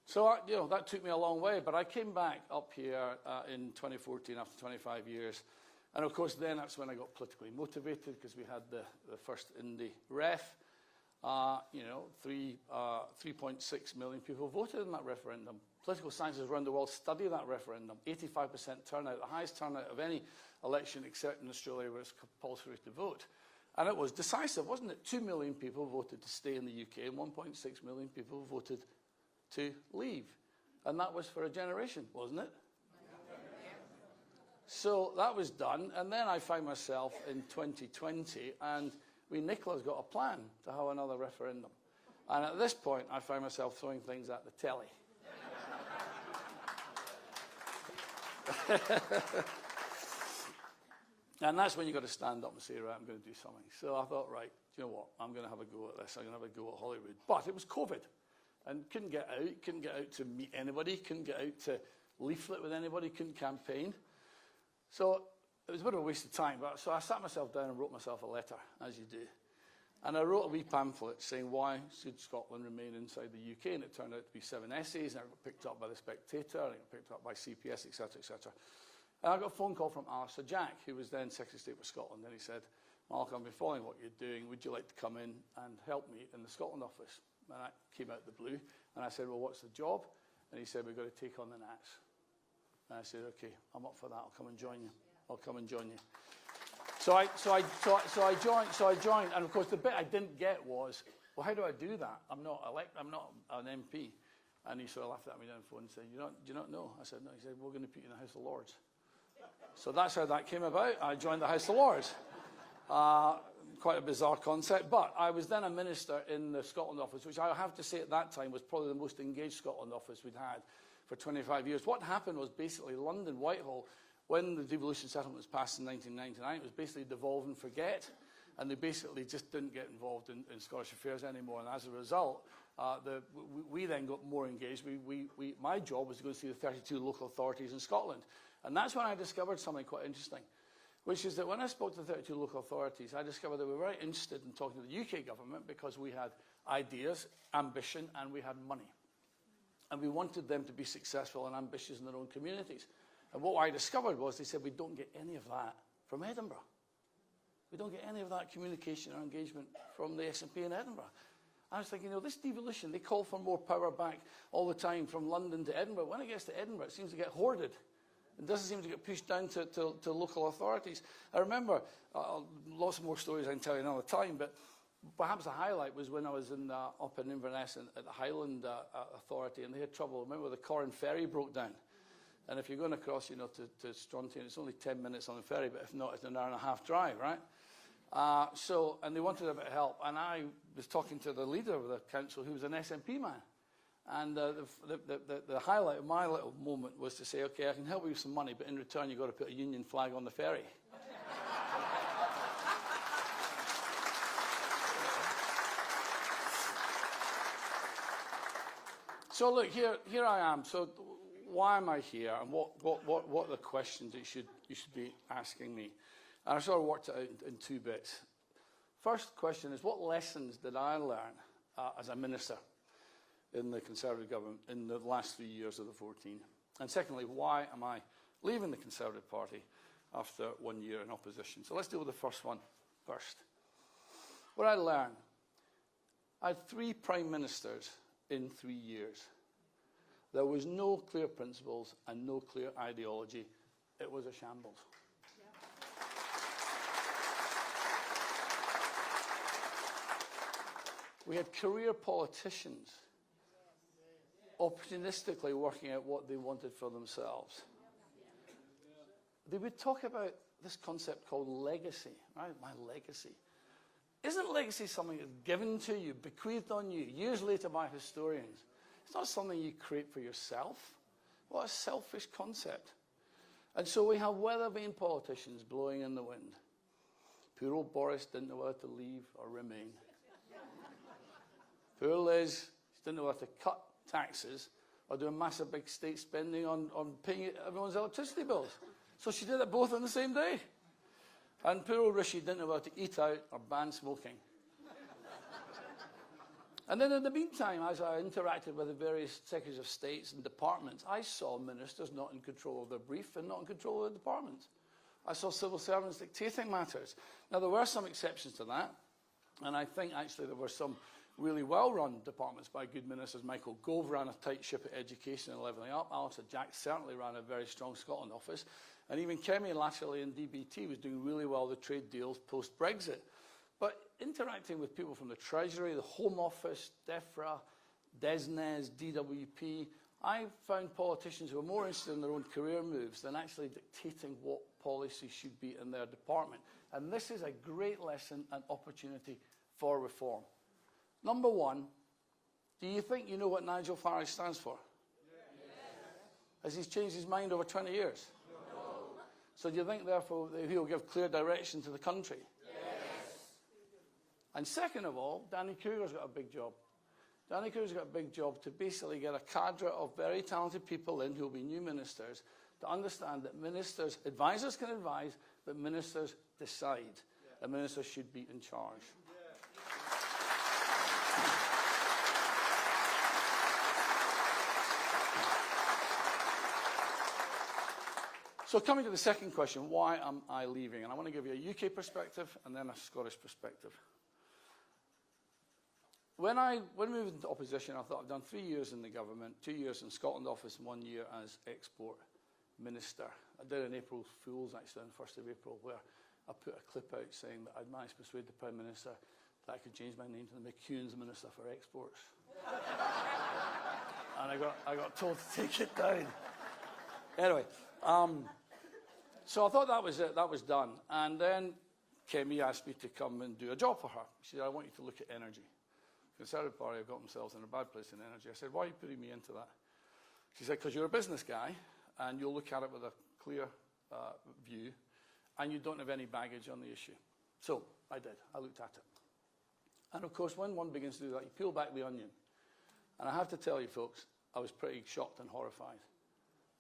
So, that took me a long way, but I came back up here in 2014 after 25 years. And of course, then that's when I got politically motivated because we had the first indie ref. 3.6 million people voted in that referendum. Political scientists around the world study that referendum. 85% turnout, the highest turnout of any election except in Australia where it's compulsory to vote. And it was decisive, wasn't it? 2 million people voted to stay in the UK and 1.6 million people voted to leave. And that was for a generation, wasn't it? So that was done. And then I found myself in 2020, and Nicola's got a plan to have another referendum. And at this point, I found myself throwing things at the telly. And that's when you've got to stand up and say, right, I'm going to do something. So I thought, right, do you know what? I'm going to have a go at this. I'm going to have a go at Hollywood. But it was COVID. And couldn't get out to meet anybody, couldn't get out to leaflet with anybody, couldn't campaign. So it was a bit of a waste of time. So I sat myself down and wrote myself a letter, as you do. And I wrote a wee pamphlet saying, why should Scotland remain inside the UK? And it turned out to be 7 essays, and it got picked up by The Spectator, and it got picked up by CPS, etc., etc. And I got a phone call from Alistair Jack, who was then Secretary of State for Scotland, and he said, Mark, I've been following what you're doing. Would you like to come in and help me in the Scotland office? And that came out the blue. And I said, well, what's the job? And he said, we've got to take on the Nats. And I said, okay, I'm up for that. I'll come and join you. So I joined. And of course, the bit I didn't get was, well, how do I do that? I'm not an MP. And he sort of laughed at me down the phone and said, do you not know? I said, no. He said, we're going to put you in the House of Lords. So that's how that came about. I joined the House of Lords. quite a bizarre concept. But I was then a minister in the Scotland office, which I have to say at that time was probably the most engaged Scotland office we'd had for 25 years. What happened was basically London, Whitehall, when the devolution settlement was passed in 1999, it was basically devolve and forget. And they basically just didn't get involved in Scottish affairs anymore. And as a result, we then got more engaged. My job was to go and see the 32 local authorities in Scotland. And that's when I discovered something quite interesting, which is that when I spoke to the 32 local authorities, I discovered they were very interested in talking to the UK government because we had ideas, ambition, and we had money. And we wanted them to be successful and ambitious in their own communities. And what I discovered was they said, we don't get any of that from Edinburgh. We don't get any of that communication or engagement from the SNP in Edinburgh. I was thinking, this devolution, they call for more power back all the time from London to Edinburgh. When it gets to Edinburgh, it seems to get hoarded. It doesn't seem to get pushed down to local authorities. I remember, lots more stories I can tell you another time, but perhaps the highlight was when I was up in Inverness at the Highland Authority, and they had trouble. Remember the Corran ferry broke down? And if you're going across, to Strontian, it's only 10 minutes on the ferry, but if not, it's an hour and a half drive, right? And they wanted a bit of help. And I was talking to the leader of the council, who was an SNP man. And the highlight of my little moment was to say, OK, I can help you with some money, but in return, you've got to put a Union flag on the ferry. So look, here I am. So why am I here, and what are the questions that you should be asking me? And I sort of worked it out in two bits. First question is, what lessons did I learn as a minister in the Conservative government in the last 3 years of the 14? And secondly, why am I leaving the Conservative Party after 1 year in opposition? So let's deal with the first one first. What I learned, I had 3 prime ministers in 3 years. There was no clear principles and no clear ideology. It was a shambles. We had career politicians opportunistically working out what they wanted for themselves. They would talk about this concept called legacy, right? My legacy. Isn't legacy something that's given to you, bequeathed on you, years later by historians? It's not something you create for yourself. What a selfish concept. And so we have weather-vane politicians blowing in the wind. Poor old Boris didn't know whether to leave or remain. Poor Liz, she didn't know whether to cut taxes or do a massive big state spending on paying everyone's electricity bills. So she did it both on the same day. And poor old Rishi didn't know whether to eat out or ban smoking. And then in the meantime, as I interacted with the various secretaries of states and departments, I saw ministers not in control of their brief and not in control of the departments. I saw civil servants dictating matters. Now, there were some exceptions to that, and I think actually there were some really well-run departments by good ministers. Michael Gove ran a tight ship at education and levelling up. Alistair Jack certainly ran a very strong Scotland office. And even Kemi Lashley in DBT was doing really well with the trade deals post-Brexit. But interacting with people from the Treasury, the Home Office, DEFRA, DESNES, DWP, I found politicians who were more interested in their own career moves than actually dictating what policy should be in their department. And this is a great lesson and opportunity for reform. Number one, do you think you know what Nigel Farage stands for? Yes. Has he changed his mind over 20 years? No. So do you think, therefore, that he'll give clear direction to the country? Yes. And second of all, Danny Cougar's got a big job. Danny Cougar's got a big job to basically get a cadre of very talented people in who will be new ministers to understand that ministers, advisors can advise, but ministers decide. Yeah. And ministers should be in charge. So coming to the second question, why am I leaving? And I want to give you a UK perspective and then a Scottish perspective. When we moved into opposition, I thought I've done 3 years in the government, 2 years in Scotland office, and 1 year as export minister. I did an April Fool's, actually, on the 1st of April, where I put a clip out saying that I'd managed to persuade the Prime Minister that I could change my name to the McEwan's Minister for Exports. And I got told to take it down. Anyway, so I thought that was it, that was done. And then Kemi asked me to come and do a job for her. She said, I want you to look at energy. The Conservative Party have got themselves in a bad place in energy. I said, why are you putting me into that? She said, because you're a business guy, and you'll look at it with a clear view, and you don't have any baggage on the issue. So I did. I looked at it. And of course, when one begins to do that, you peel back the onion. And I have to tell you, folks, I was pretty shocked and horrified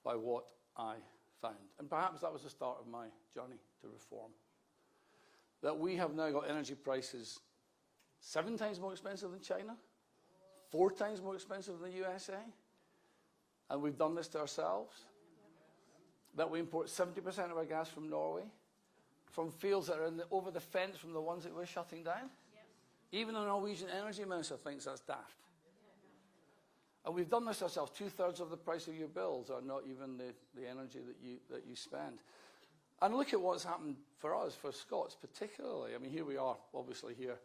by what I found. And perhaps that was the start of my journey to reform. That we have now got energy prices 7 times more expensive than China, 4 times more expensive than the USA, and we've done this to ourselves. That we import 70% of our gas from Norway, from fields that are over the fence from the ones that we're shutting down. Even the Norwegian energy minister thinks that's daft. And we've done this ourselves. 2/3 of the price of your bills are not even the energy that you spend. And look at what's happened for us, for Scots particularly. I mean, here we are, obviously here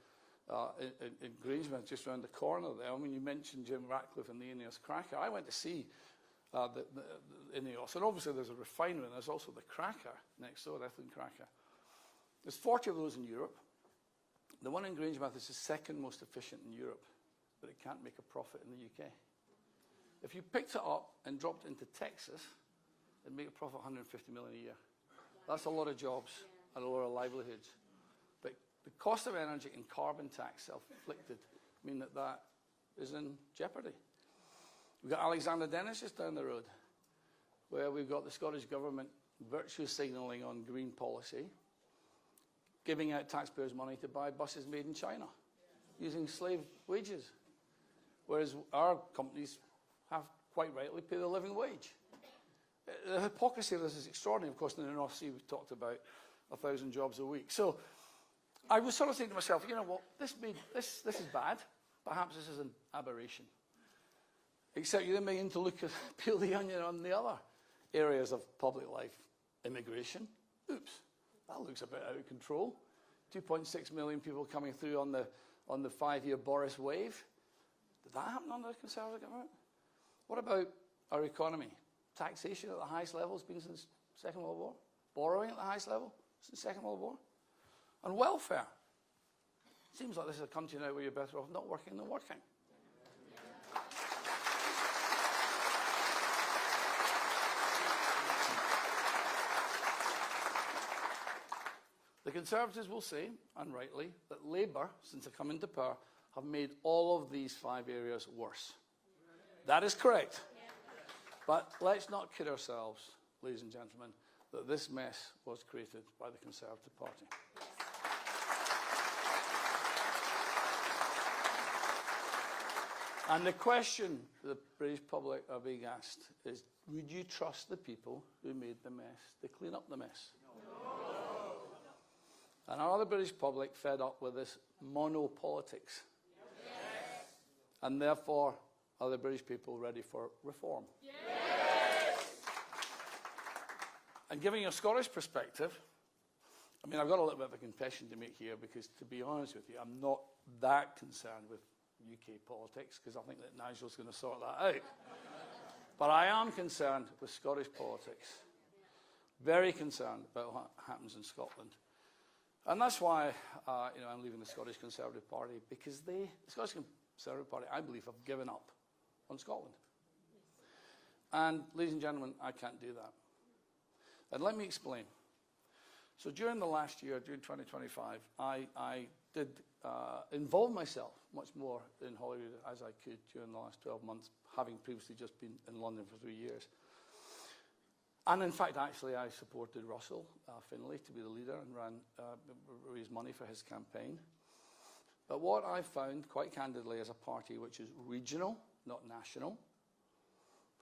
in Grangemouth, just around the corner there. I mean, you mentioned Jim Ratcliffe and the Ineos cracker. I went to see the Ineos, and obviously there's a refinery, and there's also the cracker next door, the ethylene cracker. There's 40 of those in Europe. The one in Grangemouth is the 2nd most efficient in Europe, but it can't make a profit in the UK. If you picked it up and dropped it into Texas, it'd make a profit of 150 million a year. That's a lot of jobs and a lot of livelihoods. But the cost of energy and carbon tax, self-inflicted, mean that that is in jeopardy. We've got Alexander Dennis just down the road, where we've got the Scottish Government virtue signalling on green policy, giving out taxpayers' money to buy buses made in China, using slave wages, whereas our companies have, quite rightly, paid a living wage. The hypocrisy of this is extraordinary. Of course, in the North Sea, we've talked about 1,000 jobs a week. So I was sort of thinking to myself, you know what, this is bad. Perhaps this is an aberration. Except you then begin to peel the onion on the other areas of public life. Immigration. Oops, that looks a bit out of control. 2.6 million people coming through on the 5-year Boris wave. Did that happen under the Conservative government? What about our economy? Taxation at the highest level has been since the Second World War. Borrowing at the highest level since the Second World War. And welfare. Seems like this is a country now where you're better off not working than working. The Conservatives will say, and rightly, that Labour, since they come into power, have made all of these 5 areas worse. That is correct. But let's not kid ourselves, ladies and gentlemen, that this mess was created by the Conservative Party. And the question the British public are being asked is, would you trust the people who made the mess to clean up the mess? And are the British public fed up with this monopolitics? Yes. And therefore, are the British people ready for reform? Yes. And giving a Scottish perspective, I mean, I've got a little bit of a confession to make here because, to be honest with you, I'm not that concerned with UK politics because I think that Nigel's going to sort that out. But I am concerned with Scottish politics. Very concerned about what happens in Scotland. And that's why I'm leaving the Scottish Conservative Party, because the Scottish Conservative Party, I believe, have given up on Scotland. And, ladies and gentlemen, I can't do that. And let me explain. So during the last year, during 2025, I did involve myself much more in Holyrood as I could during the last 12 months, having previously just been in London for 3 years. And in fact, actually, I supported Russell Finlay to be the leader and raised money for his campaign. But what I found, quite candidly, is a party which is regional, not national,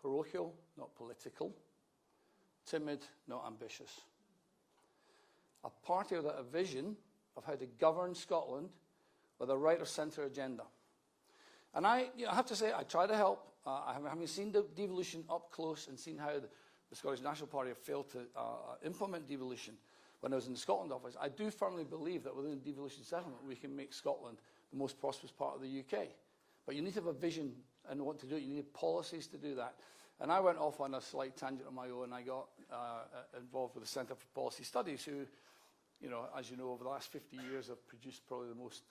parochial, not political, timid, not ambitious. A party with a vision of how to govern Scotland with a right-of-centre agenda. And I have to say, I try to help. Having seen the devolution up close and seen how the Scottish National Party have failed to implement devolution when I was in the Scotland office, I do firmly believe that within the devolution settlement we can make Scotland the most prosperous part of the UK. But you need to have a vision and want to do it. You need policies to do that. And I went off on a slight tangent on my own. I got involved with the Centre for Policy Studies, who you know, as you know, over the last 50 years, I've produced probably the most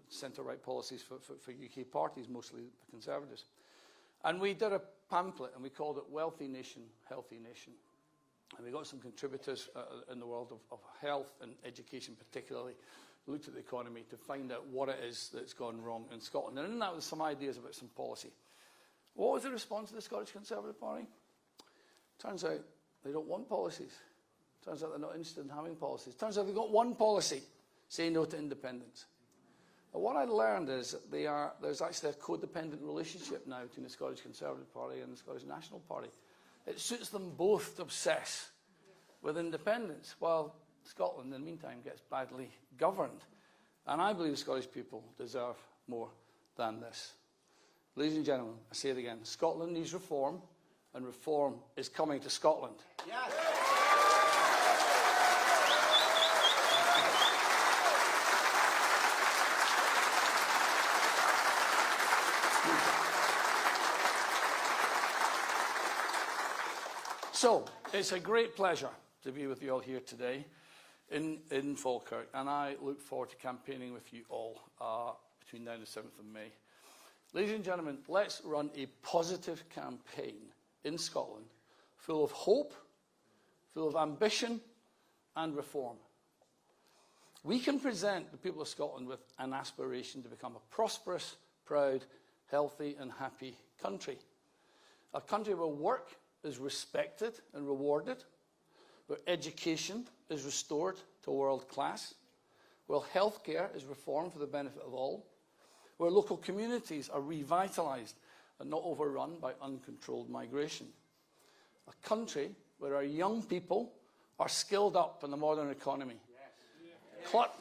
centre-right policies for UK parties, mostly the Conservatives. And we did a pamphlet, and we called it Wealthy Nation, Healthy Nation. And we got some contributors in the world of health and education particularly, looked at the economy to find out what it is that's gone wrong in Scotland. And in that was some ideas about some policy. What was the response of the Scottish Conservative Party? Turns out they don't want policies. Turns out they're not interested in having policies. Turns out they've got one policy, say no to independence. But what I learned is that there's actually a codependent relationship now between the Scottish Conservative Party and the Scottish National Party. It suits them both to obsess with independence, while Scotland, in the meantime, gets badly governed. And I believe the Scottish people deserve more than this. Ladies and gentlemen, I say it again, Scotland needs reform, and reform is coming to Scotland. Yes. So, it's a great pleasure to be with you all here today in Falkirk, and I look forward to campaigning with you all between now and the 7th of May. Ladies and gentlemen, let's run a positive campaign in Scotland, full of hope, full of ambition and reform. We can present the people of Scotland with an aspiration to become a prosperous, proud, healthy and happy country. A country where work is respected and rewarded, where education is restored to world class, where healthcare is reformed for the benefit of all, where local communities are revitalised and not overrun by uncontrolled migration. A country where our young people are skilled up in the modern economy,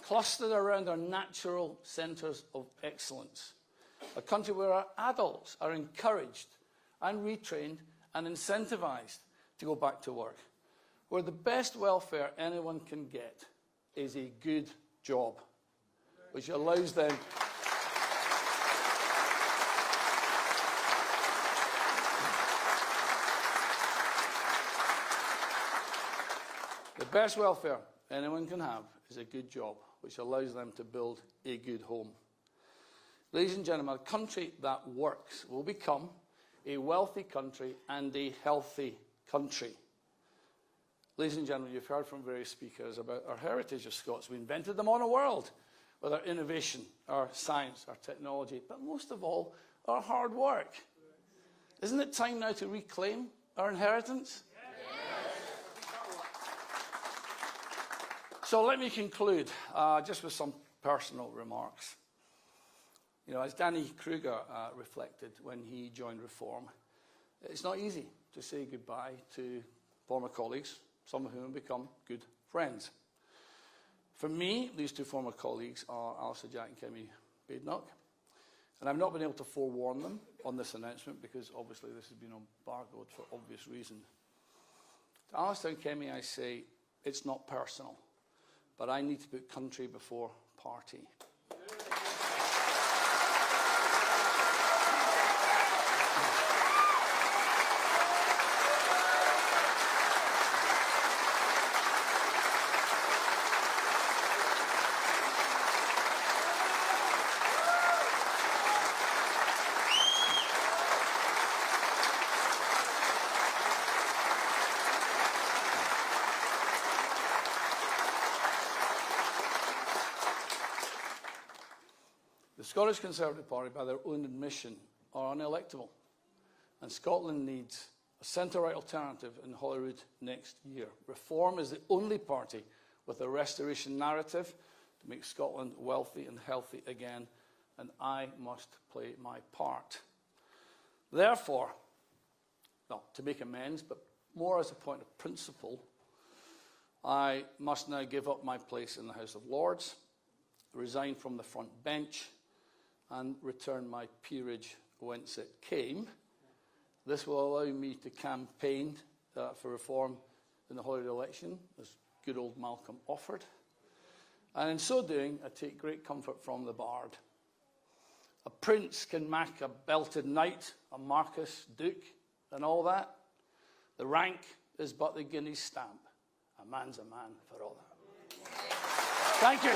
clustered around our natural centres of excellence. A country where our adults are encouraged and retrained and incentivised to go back to work, where the best welfare anyone can get is a good job, which allows them the best welfare anyone can have is a good job, which allows them to build a good home. Ladies and gentlemen, a country that works will become a wealthy country and a healthy country. Ladies and gentlemen, you've heard from various speakers about our heritage of Scots. We invented them on a world with our innovation, our science, our technology, but most of all, our hard work. Isn't it time now to reclaim our inheritance? So let me conclude just with some personal remarks. You know, as Danny Kruger reflected when he joined Reform, it's not easy to say goodbye to former colleagues, some of whom have become good friends. For me, these two former colleagues are Alistair Jack and Kemi Badenoch, and I've not been able to forewarn them on this announcement because obviously this has been embargoed for obvious reasons. To Alistair and Kemi, I say, it's not personal, but I need to put country before party. The Scottish Conservative Party, by their own admission, are unelectable, and Scotland needs a centre-right alternative in Holyrood next year. Reform is the only party with a restoration narrative to make Scotland wealthy and healthy again, and I must play my part. Therefore, well, to make amends, but more as a point of principle, I must now give up my place in the House of Lords, resign from the front bench, and return my peerage whence it came. This will allow me to campaign for reform in the Holyrood election, as good old Malcolm offered. And in so doing, I take great comfort from the bard. A prince can mack a belted knight, a marquess, duke, and all that. The rank is but the guinea's stamp. A man's a man for all that. Thank you.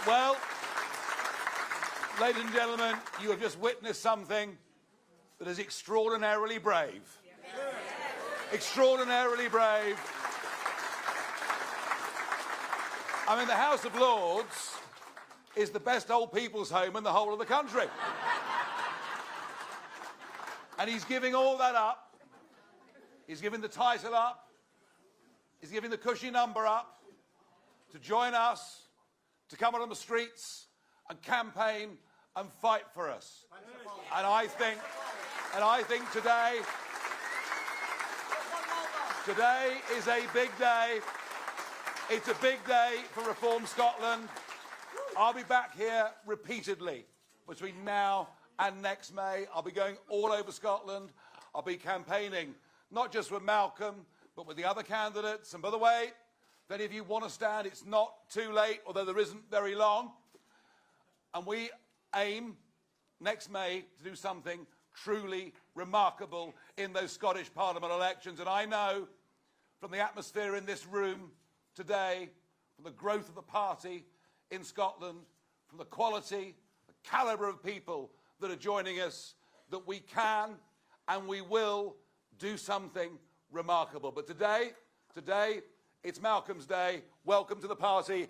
Well, ladies and gentlemen, you have just witnessed something that is extraordinarily brave. Extraordinarily brave. I mean, the House of Lords is the best old people's home in the whole of the country. And he's giving all that up. He's giving the title up. He's giving the cushy number up to join us, to come on the streets and campaign and fight for us. And I think today is a big day. It's a big day for Reform Scotland. I'll be back here repeatedly between now and next May. I'll be going all over Scotland. I'll be campaigning not just with Malcolm, but with the other candidates. And by the way, if any of you want to stand, it's not too late, although there isn't very long. And we aim next May to do something truly remarkable in those Scottish Parliament elections. And I know from the atmosphere in this room today, from the growth of the party in Scotland, from the quality, the calibre of people that are joining us, that we can and we will do something remarkable. But today, it's Malcolm's day. Welcome to the party.